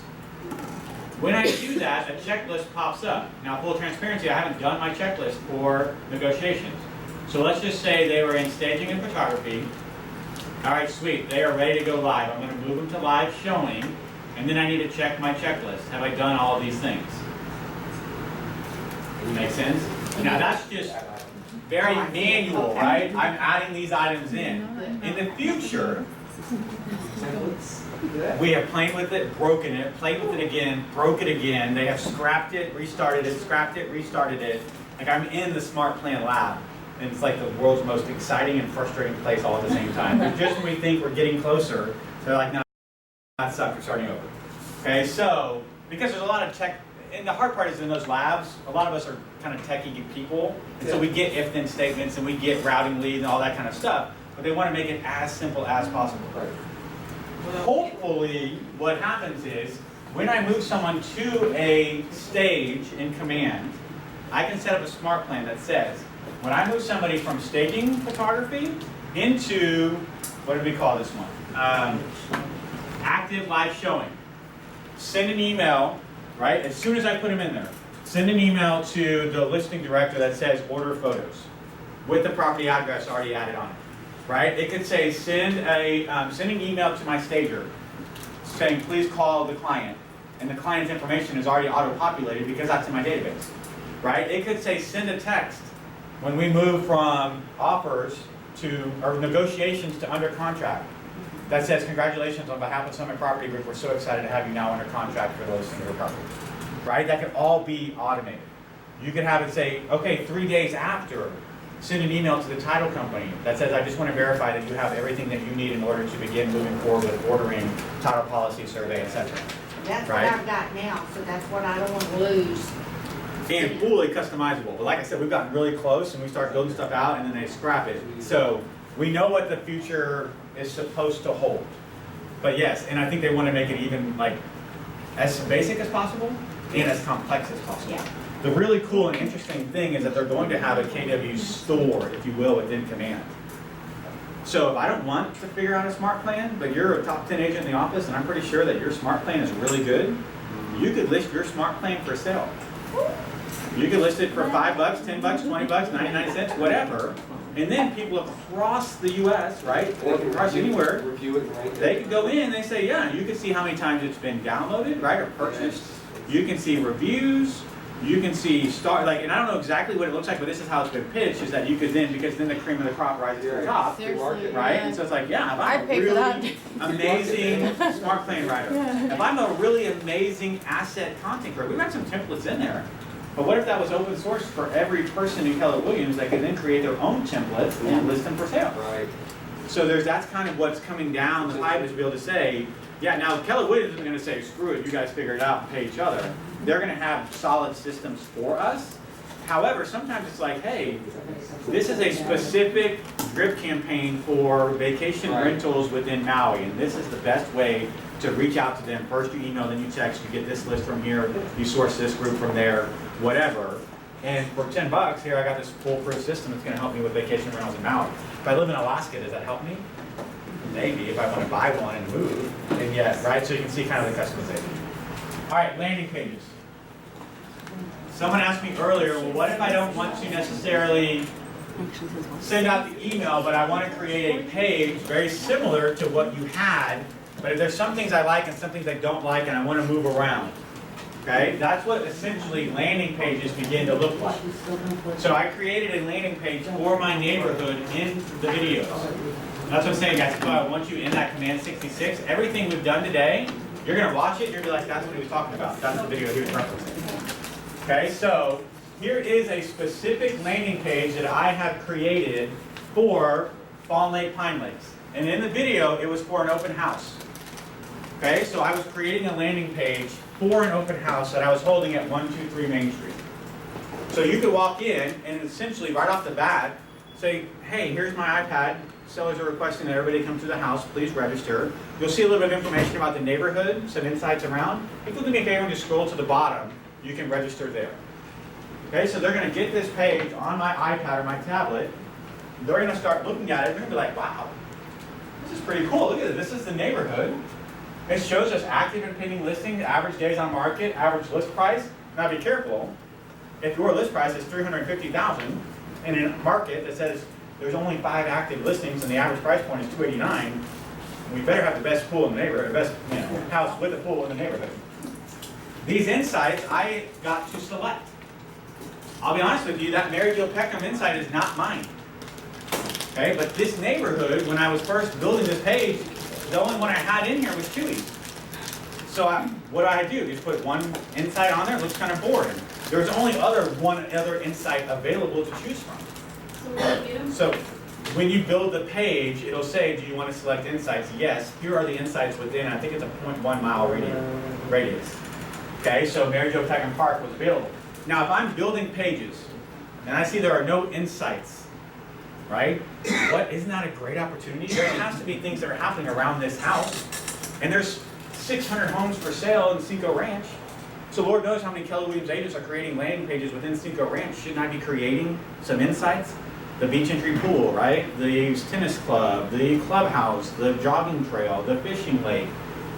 When I do that, a checklist pops up. Now, full transparency, I haven't done my checklist for negotiations. So let's just say they were in staging and photography. All right, sweet, they are ready to go live. I'm gonna move them to live showing, and then I need to check my checklist. Have I done all of these things? Make sense? Now, that's just very manual, right? I'm adding these items in. In the future, we have played with it, broken it, played with it again, broke it again. They have scrapped it, restarted it, scrapped it, restarted it. Like, I'm in the Smart Plan lab, and it's like the world's most exciting and frustrating place all at the same time. But just when we think we're getting closer, they're like, no, that sucks, we're starting over. Okay, so, because there's a lot of tech, and the hard part is in those labs, a lot of us are kind of techie people, and so we get if-then statements, and we get routing leads and all that kind of stuff, but they want to make it as simple as possible. Hopefully, what happens is, when I move someone to a stage in Command, I can set up a smart plan that says, when I move somebody from staging photography into, what do we call this one? Active live showing. Send an email, right, as soon as I put them in there. Send an email to the listing director that says order photos with the property address already added on it, right? It could say send an email to my stager saying please call the client, and the client's information is already auto-populated because that's in my database, right? It could say send a text when we move from offers to, or negotiations to under contract. That says, congratulations on behalf of Summit Property Group, we're so excited to have you now under contract for the listing of your property. Right? That could all be automated. You could have it say, okay, 3 days after, send an email to the title company that says, I just want to verify that you have everything that you need in order to begin moving forward with ordering title policy survey, etc. That's Right? what I've got now, so that's what I don't want to lose. And fully customizable. But like I said, we've gotten really close and we start building stuff out and then they scrap it. So we know what the future is supposed to hold. But yes, and I think they want to make it even like as basic as possible and as complex as possible. Yeah. The really cool and interesting thing is that they're going to have a KW store, if you will, within Command. So if I don't want to figure out a smart plan, but you're a top 10 agent in the office and I'm pretty sure that your smart plan is really good, you could list your smart plan for sale. You could list it for $5, $10, $20, 99 cents, whatever. And then people across the US, right, or across anywhere, Review it right they could go in and they say, yeah, you can see how many times it's been downloaded, right, or purchased. You can see reviews. You can see and I don't know exactly what it looks like, but this is how it's been pitched, is that you could then, because then the cream of the crop rises to the top, Seriously, right? yeah. And so it's like, yeah, if I'm I'd a pay for that. really amazing smart plan writer, if I'm a really amazing asset content creator, we've got some templates in there. But what if that was open source for every person in Keller Williams that could then create their own templates and list them for sale? Right. So that's kind of what's coming down the pipe, is to be able to say, yeah, now Keller Williams isn't going to say, screw it, you guys figure it out and pay each other. They're going to have solid systems for us. However, sometimes it's like, hey, this is a specific drip campaign for vacation rentals within Maui, and this is the best way to reach out to them. First you email, then you text, you get this list from here, you source this group from there, whatever. And for $10 here, I got this foolproof system that's going to help me with vacation rentals in Maui. If I live in Alaska, does that help me? Maybe, if I want to buy one and move, then yes, right? So you can see kind of the customization. All right, landing pages. Someone asked me earlier, well, what if I don't want to necessarily send out the email, but I want to create a page very similar to what you had, but if there's some things I like and some things I don't like and I want to move around. Okay, that's what essentially landing pages begin to look like. So I created a landing page for my neighborhood in the videos. That's what I'm saying, guys. I want you in that Command 66. Everything we've done today, you're going to watch it and you're going to be like, that's what he was talking about. That's the video he was referencing. Okay, so here is a specific landing page that I have created for Fawn Lake Pine Lakes. And in the video, it was for an open house. Okay, so I was creating a landing page for an open house that I was holding at 123 Main Street. So you could walk in and essentially right off the bat say, hey, here's my iPad. Sellers are requesting that everybody come to the house. Please register. You'll see a little bit of information about the neighborhood, some insights around. If you do me a favor and just scroll to the bottom, you can register there. Okay, so they're going to get this page on my iPad or my tablet. They're going to start looking at it. They're going to be like, wow, this is pretty cool. Look at this. This is the neighborhood. It shows us active and pending listings, average days on market, average list price. Now be careful. If your list price is $350,000 in a market that says there's only 5 active listings and the average price point is $289, we better have the best pool in the neighborhood, the best house with a pool in the neighborhood. These insights I got to select. I'll be honest with you, that Mary Jo Peckham insight is not mine. Okay, but this neighborhood, when I was first building this page, the only one I had in here was Chewy's. So what do I do? Just put one insight on there? It looks kind of boring. There's only one other insight available to choose from. So where do you get them? So when you build the page, it'll say, do you want to select insights? Yes. Here are the insights within, I think it's a 0.1 mile radius. Okay, so Mary Jo Peckham Park was available. Now, if I'm building pages and I see there are no insights, right? Isn't that a great opportunity? There has to be things that are happening around this house. And there's 600 homes for sale in Cinco Ranch. So Lord knows how many Keller Williams agents are creating landing pages within Cinco Ranch. Shouldn't I be creating some insights? The beach entry pool, right? The tennis club, the clubhouse, the jogging trail, the fishing lake.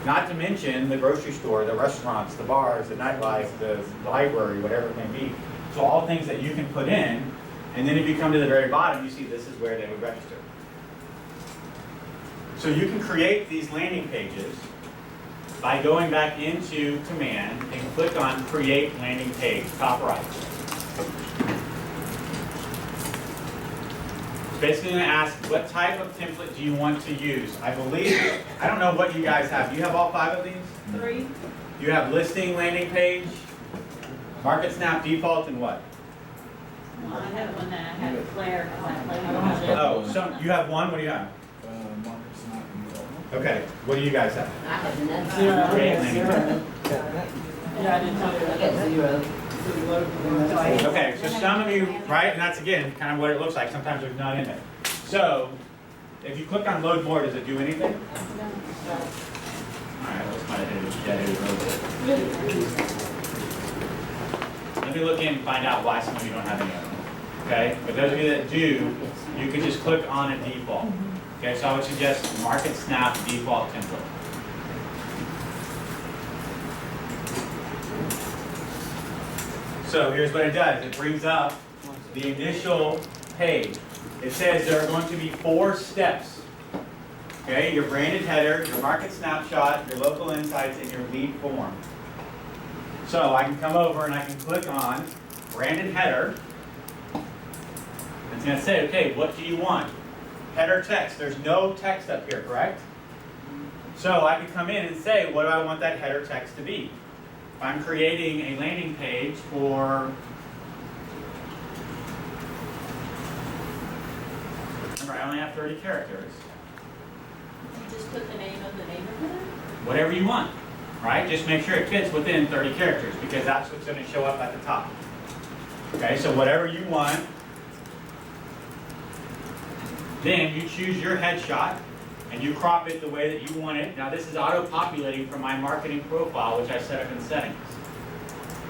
Not to mention the grocery store, the restaurants, the bars, the nightlife, the library, whatever it may be. So all things that you can put in, and then if you come to the very bottom, you see this is where they would register. So you can create these landing pages by going back into Command and click on Create Landing Page, top right. It's basically going to ask, what type of template do you want to use? I believe, I don't know what you guys have. Do you have all 5 of these? 3. You have listing, landing page, market snap, default, and what? I have one that I had Claire. Oh, so you have one? What do you have? Okay, what do you guys have? I have none. Create landing page. Yeah, I didn't tell you. I got 0. Okay, so some of you, right, and that's again kind of what it looks like. Sometimes there's not in there. So, if you click on load more, does it do anything? Alright, let's find it. Let me look in and find out why some of you don't have any of them. Okay, but those of you that do, you can just click on a default. Okay, so I would suggest Market Snap default template. So here's what it does. It brings up the initial page. It says there are going to be 4 steps. Okay, your branded header, your market snapshot, your local insights, and your lead form. So I can come over and I can click on branded header. It's going to say, okay, what do you want? Header text. There's no text up here, correct? So I can come in and say, what do I want that header text to be? If I'm creating a landing page for, remember I only have 30 characters. You just put the name of the neighborhood? Whatever you want, right? Just make sure it fits within 30 characters because that's what's going to show up at the top. Okay, so whatever you want. Then you choose your headshot and you crop it the way that you want it. Now this is auto-populating from my marketing profile, which I set up in settings.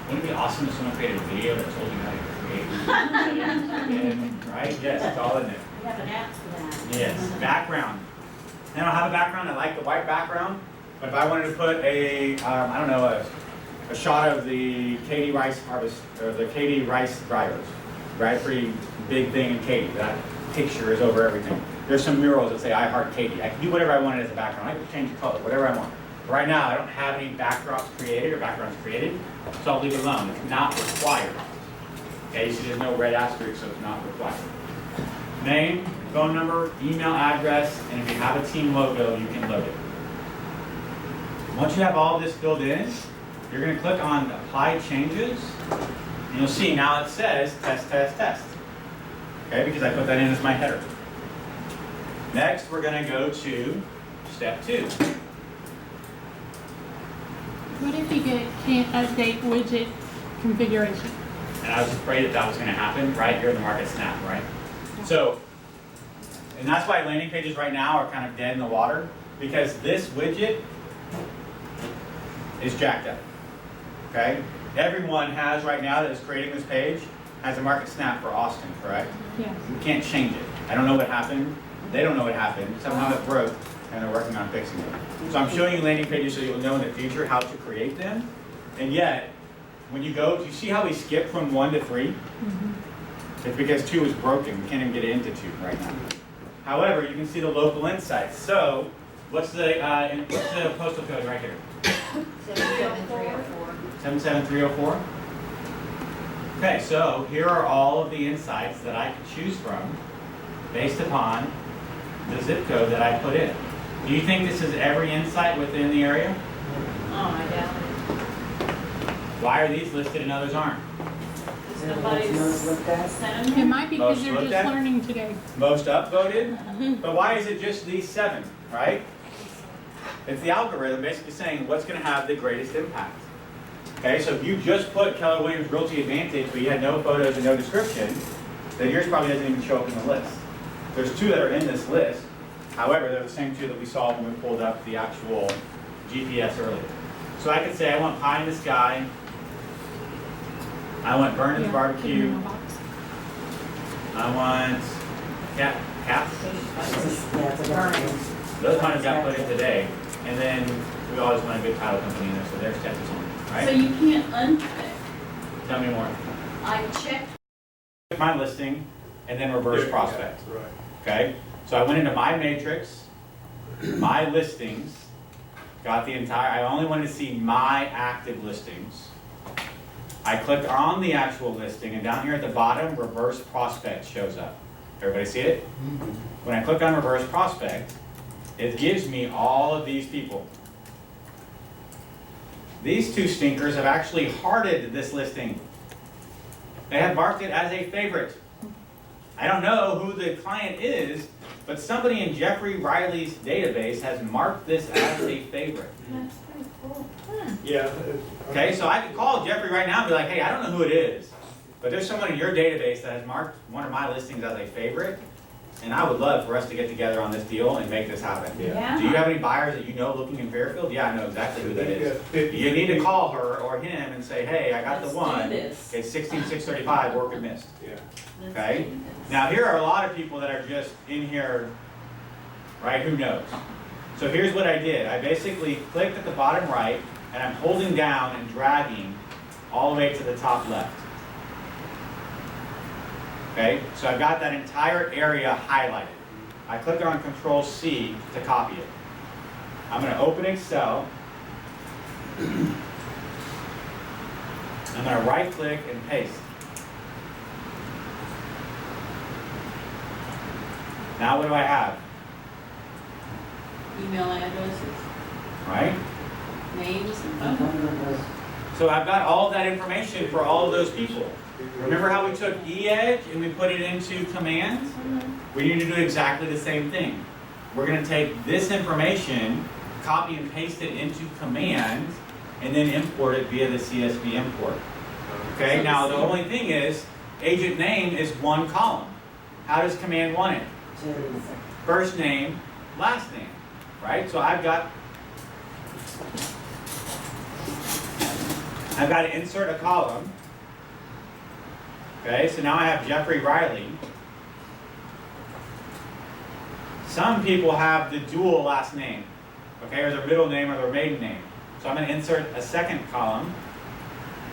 Wouldn't it be awesome if someone created a video that told you how to create? Right? Yes, it's all in there. We have an app for that. Yes, background. I don't have a background. I like the white background. But if I wanted to put a, I don't know, a shot of the Katy rice harvest, or the Katy rice dryers, right? Pretty big thing in Katy. That picture is over everything. There's some murals that say I heart Katy. I can do whatever I want as a background. I can change the color, whatever I want. But right now, I don't have any backdrops created or backgrounds created, so I'll leave it alone. It's not required. Okay, you see there's no red asterisk, so it's not required. Name, phone number, email address, and if you have a team logo, you can load it. Once you have all of this filled in, you're going to click on Apply Changes, and you'll see now it says Test, Test, Test. Okay, because I put that in as my header. Next, we're going to go to step 2. What if you can't update widget configuration? And I was afraid that was going to happen right here in the Market Snap, right? So, and that's why landing pages right now are kind of dead in the water, because this widget is jacked up. Okay? Everyone has right now that is creating this page has a Market Snap for Austin, correct? Yes. You can't change it. I don't know what happened. They don't know what happened. Somehow it broke, and they're working on fixing it. So I'm showing you landing pages so you'll know in the future how to create them. And yet, when you go, do you see how we skip from 1 to 3? Mm-hmm. It's because 2 is broken. We can't even get into 2 right now. However, you can see the local insights. So, what's the postal code right here? 77304. 77304. Okay, so here are all of the insights that I can choose from based upon the zip code that I put in. Do you think this is every insight within the area? Oh, I doubt it. Why are these listed and others aren't? Nobody's sent them. It might be because Most you're looked just at? learning today. Most upvoted? But why is it just these 7, right? It's the algorithm basically saying what's going to have the greatest impact. Okay, so if you just put Keller Williams Realty Advantage, but you had no photos and no description, then yours probably doesn't even show up in the list. There's 2 that are in this list. However, they're the same 2 that we saw when we pulled up the actual GPS earlier. So I could say I want pie in the sky. I want Vernon's Yeah, barbecue. put it in a box. I want cats. Yeah, it's a burn. Those ones got put in today. And then we always want a good title company in there, so there's Texas on, So right? you can't uncheck. Tell me more. I checked My listing and then reverse prospect. Right. Okay, so I went into my matrix, my listings, got the entire, I only wanted to see my active listings. I clicked on the actual listing, and down here at the bottom, reverse prospect shows up. Everybody see it? When I click on reverse prospect, it gives me all of these people. These two stinkers have actually hearted this listing. They have marked it as a favorite. I don't know who the client is, but somebody in Jeffrey Riley's database has marked this as a favorite. That's pretty cool. Yeah. Okay, so I could call Jeffrey right now and be like, hey, I don't know who it is, but there's someone in your database that has marked one of my listings as a favorite, and I would love for us to get together on this deal and make this happen. Yeah. Do you have any buyers that you know looking in Fairfield? Yeah, I know exactly who that is. You need to call her or him and say, hey, I got the Let's one. do this. It's 16635, work and missed. Yeah. Let's Okay. do this. Now here are a lot of people that are just in here, right? Who knows? So here's what I did. I basically clicked at the bottom right, and I'm holding down and dragging all the way to the top left. Okay, so I've got that entire area highlighted. I clicked on Control C to copy it. I'm going to open Excel. I'm going to right click and paste. Now what do I have? Email addresses, Right? names, and phone numbers. So I've got all of that information for all of those people. Remember how we took E-Edge and we put it into Command? We need to do exactly the same thing. We're going to take this information, copy and paste it into Command, and then import it via the CSV import. Okay, now the only thing is, agent name is one column. How does Command want it? First name, last name, right? So I've got to insert a column. Okay, so now I have Jeffrey Riley. Some people have the dual last name, okay, or their middle name or their maiden name. So I'm going to insert a second column.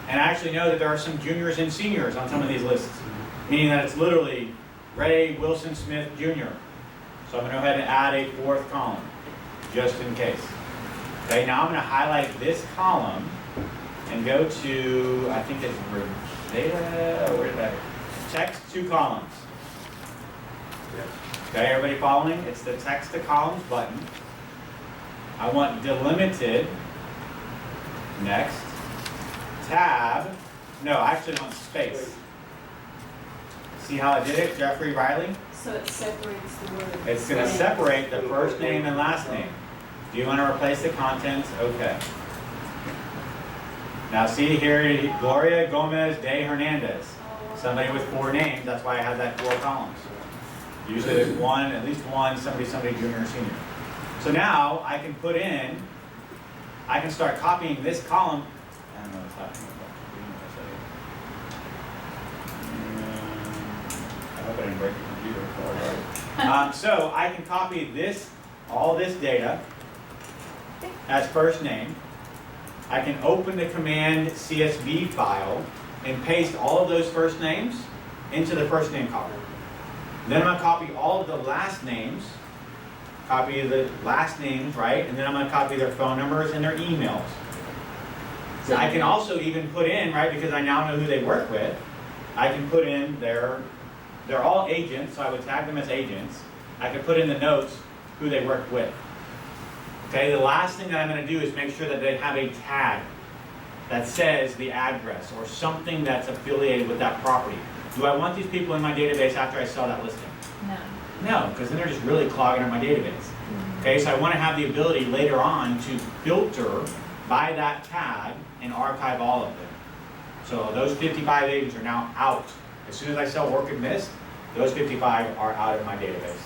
And I actually know that there are some juniors and seniors on some of these lists, meaning that it's literally Ray Wilson Smith Jr. So I'm going to go ahead and add a fourth column, just in case. Okay, now I'm going to highlight this column and go to, I think it's data, where did I, text to columns. Okay, everybody following? It's the text to columns button. I want delimited, next, tab, no, I actually want space. See how I did it, Jeffrey Riley? So it separates the word. It's going to separate the first name and last name. Do you want to replace the contents? Okay. Now see here, Gloria Gomez de Hernandez. Somebody with 4 names, that's why I had that 4 columns. Usually there's one, at least one, somebody junior or senior. So now I can put in, I can start copying this column. I don't know what's happening. I hope I didn't break the computer. So I can copy this, all this data as first name. I can open the Command CSV file and paste all of those first names into the first name column. Then I'm going to copy all of the last names, copy the last names, right? And then I'm going to copy their phone numbers and their emails. So I can also even put in, right, because I now know who they work with, I can put in they're all agents, so I would tag them as agents. I could put in the notes who they work with. Okay, the last thing that I'm going to do is make sure that they have a tag that says the address or something that's affiliated with that property. Do I want these people in my database after I sell that listing? No. No, because then they're just really clogging up my database. Okay, so I want to have the ability later on to filter by that tag and archive all of them. So those 55 agents are now out. As soon as I sell work and missed, those 55 are out of my database.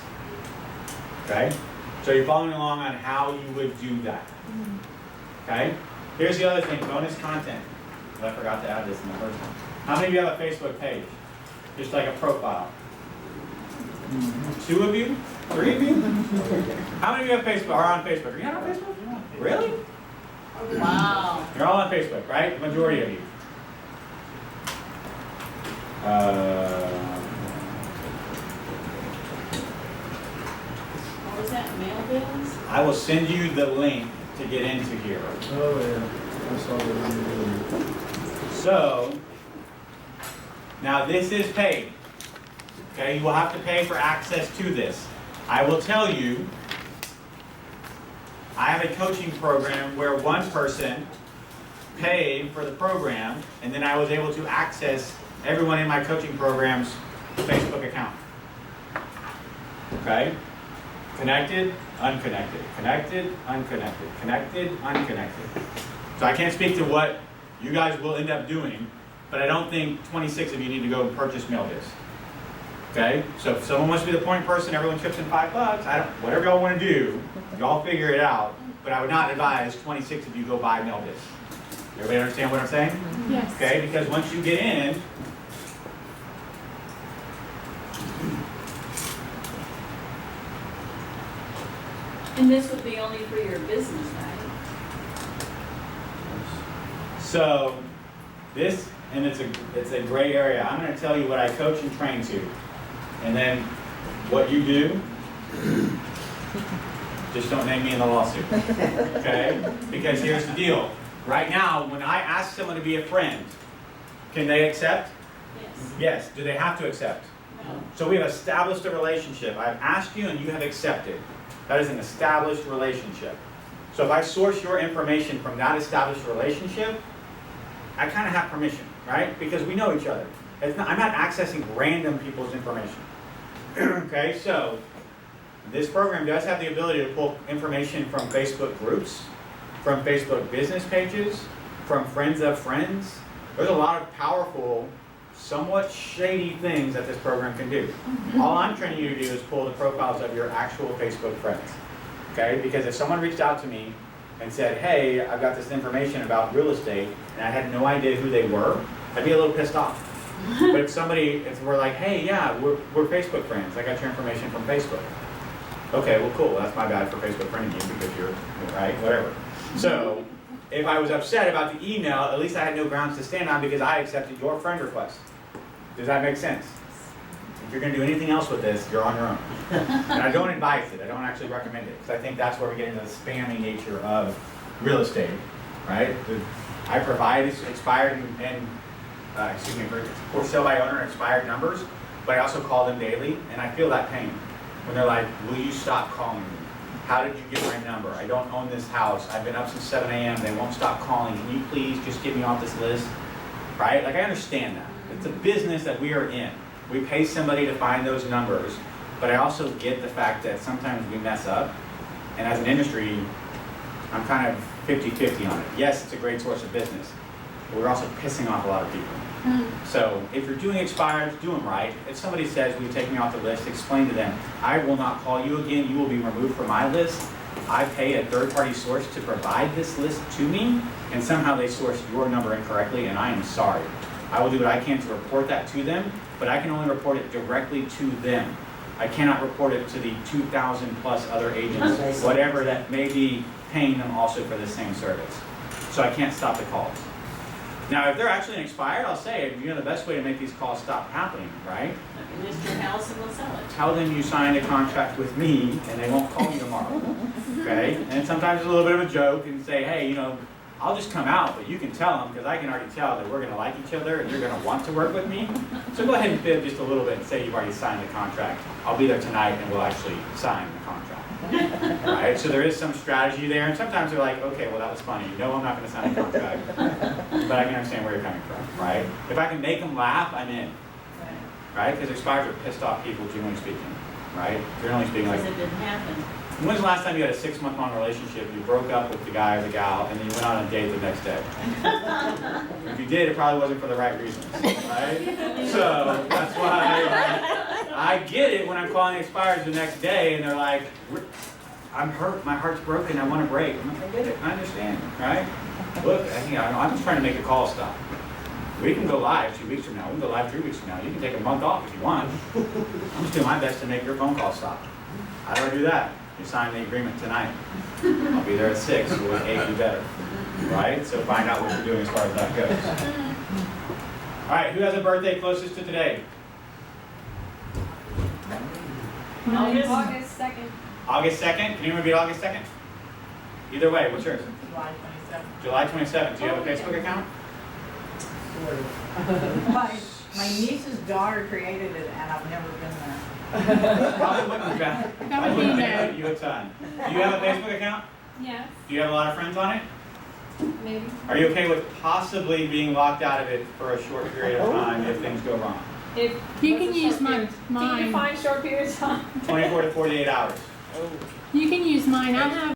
Okay? So you're following along on how you would do that. Okay? Here's the other thing, bonus content. I forgot to add this in the first one. How many of you have a Facebook page? Just like a profile? 2 of you? 3 of you? How many of you have Facebook, are on Facebook? Are you not on Facebook? Really? Wow. You're all on Facebook, right? Majority of you. What was that, mail bills? I will send you the link to get into here. Oh, yeah. I saw that. So, now this is paid. Okay, you will have to pay for access to this. I will tell you, I have a coaching program where one person paid for the program, and then I was able to access everyone in my coaching program's Facebook account. Okay? Connected, unconnected, connected, unconnected, connected, unconnected. So I can't speak to what you guys will end up doing, but I don't think 26 of you need to go and purchase mail discs. Okay? So if someone wants to be the point person, everyone chips in $5, whatever y'all want to do, y'all figure it out, but I would not advise 26 of you go buy mail discs. Everybody understand what I'm saying? Yes. Okay, because once you get in, And this would be only for your business, right? so this, and it's a gray area. I'm going to tell you what I coach and train to, and then what you do. Just don't name me in the lawsuit, okay? Because here's the deal. Right now, when I ask someone to be a friend, can they accept? Yes. Yes. Do they have to accept? No. So we have established a relationship. I've asked you and you have accepted. That is an established relationship. So if I source your information from that established relationship, I kind of have permission, right? Because we know each other. I'm not accessing random people's information. Okay, so this program does have the ability to pull information from Facebook groups, from Facebook business pages, from friends of friends. There's a lot of powerful, somewhat shady things that this program can do. All I'm training you to do is pull the profiles of your actual Facebook friends. Okay? Because if someone reached out to me and said, hey, I've got this information about real estate, and I had no idea who they were, I'd be a little pissed off. But if we're like, hey, yeah, we're Facebook friends. I got your information from Facebook. Okay, well, cool. That's my bad for Facebook friending you because you're, right, whatever. So, if I was upset about the email, at least I had no grounds to stand on because I accepted your friend request. Does that make sense? If you're going to do anything else with this, you're on your own. And I don't advise it. I don't actually recommend it because I think that's where we get into the spammy nature of real estate, right? I provide expired and for sale by owner expired numbers, but I also call them daily, and I feel that pain when they're like, will you stop calling me? How did you get my number? I don't own this house. I've been up since 7 a.m. They won't stop calling. Can you please just get me off this list? Right? Like, I understand that. It's a business that we are in. We pay somebody to find those numbers, but I also get the fact that sometimes we mess up, and as an industry, I'm kind of 50-50 on it. Yes, it's a great source of business, but we're also pissing off a lot of people. So if you're doing expireds, do them right. If somebody says, will you take me off the list, explain to them, I will not call you again, you will be removed from my list. I pay a third-party source to provide this list to me, and somehow they sourced your number incorrectly, and I am sorry. I will do what I can to report that to them, but I can only report it directly to them. I cannot report it to the 2,000 plus other agents, whatever that may be paying them also for the same service. So I can't stop the calls. Now, if they're actually expired, I'll say, the best way to make these calls stop happening, right? List your house and we'll sell it. Tell them you signed a contract with me and they won't call you tomorrow, okay? And sometimes it's a little bit of a joke and say, hey, I'll just come out, but you can tell them because I can already tell that we're going to like each other and you're going to want to work with me. So go ahead and fib just a little bit and say you've already signed the contract. I'll be there tonight and we'll actually sign the contract. Right? So there is some strategy there, and sometimes they're like, okay, well that was funny. No, I'm not going to sign a contract, but I can understand where you're coming from, right? If I can make them laugh, I'm in, right? Because expireds are pissed off people, generally speaking, right? Generally speaking, like, Because it didn't happen. when's the last time you had a 6-month-long relationship, you broke up with the guy or the gal, and then you went on a date the next day? If you did, it probably wasn't for the right reasons, right? So that's why I get it when I'm calling expireds the next day, and they're like, I'm hurt, my heart's broken, I want to break. I'm like, I get it, I understand, right? Look, I'm just trying to make a call stop. We can go live 2 weeks from now, we can go live 3 weeks from now. You can take a month off if you want. I'm just doing my best to make your phone call stop. How do I do that? You sign the agreement tonight. I'll be there at 6, so we'll 8 do better, right? So find out what you're doing as far as that goes. All right, who has a birthday closest to today? August 2nd. August 2nd? Can anyone repeat August 2nd? Either way, what's yours? July 27th. July 27th. Do you have a Facebook account? My niece's daughter created it and I've never been there. Probably wouldn't have been. That I would wouldn't be have no. been you a ton. Do you have a Facebook account? Yes, Do you have a lot of friends on it? maybe. Are you okay with possibly being locked out of it for a short period of time if things go wrong? If. You what's can a use short my- period? Can mine. you define short period of time? 24 to 48 hours. You can use mine. I have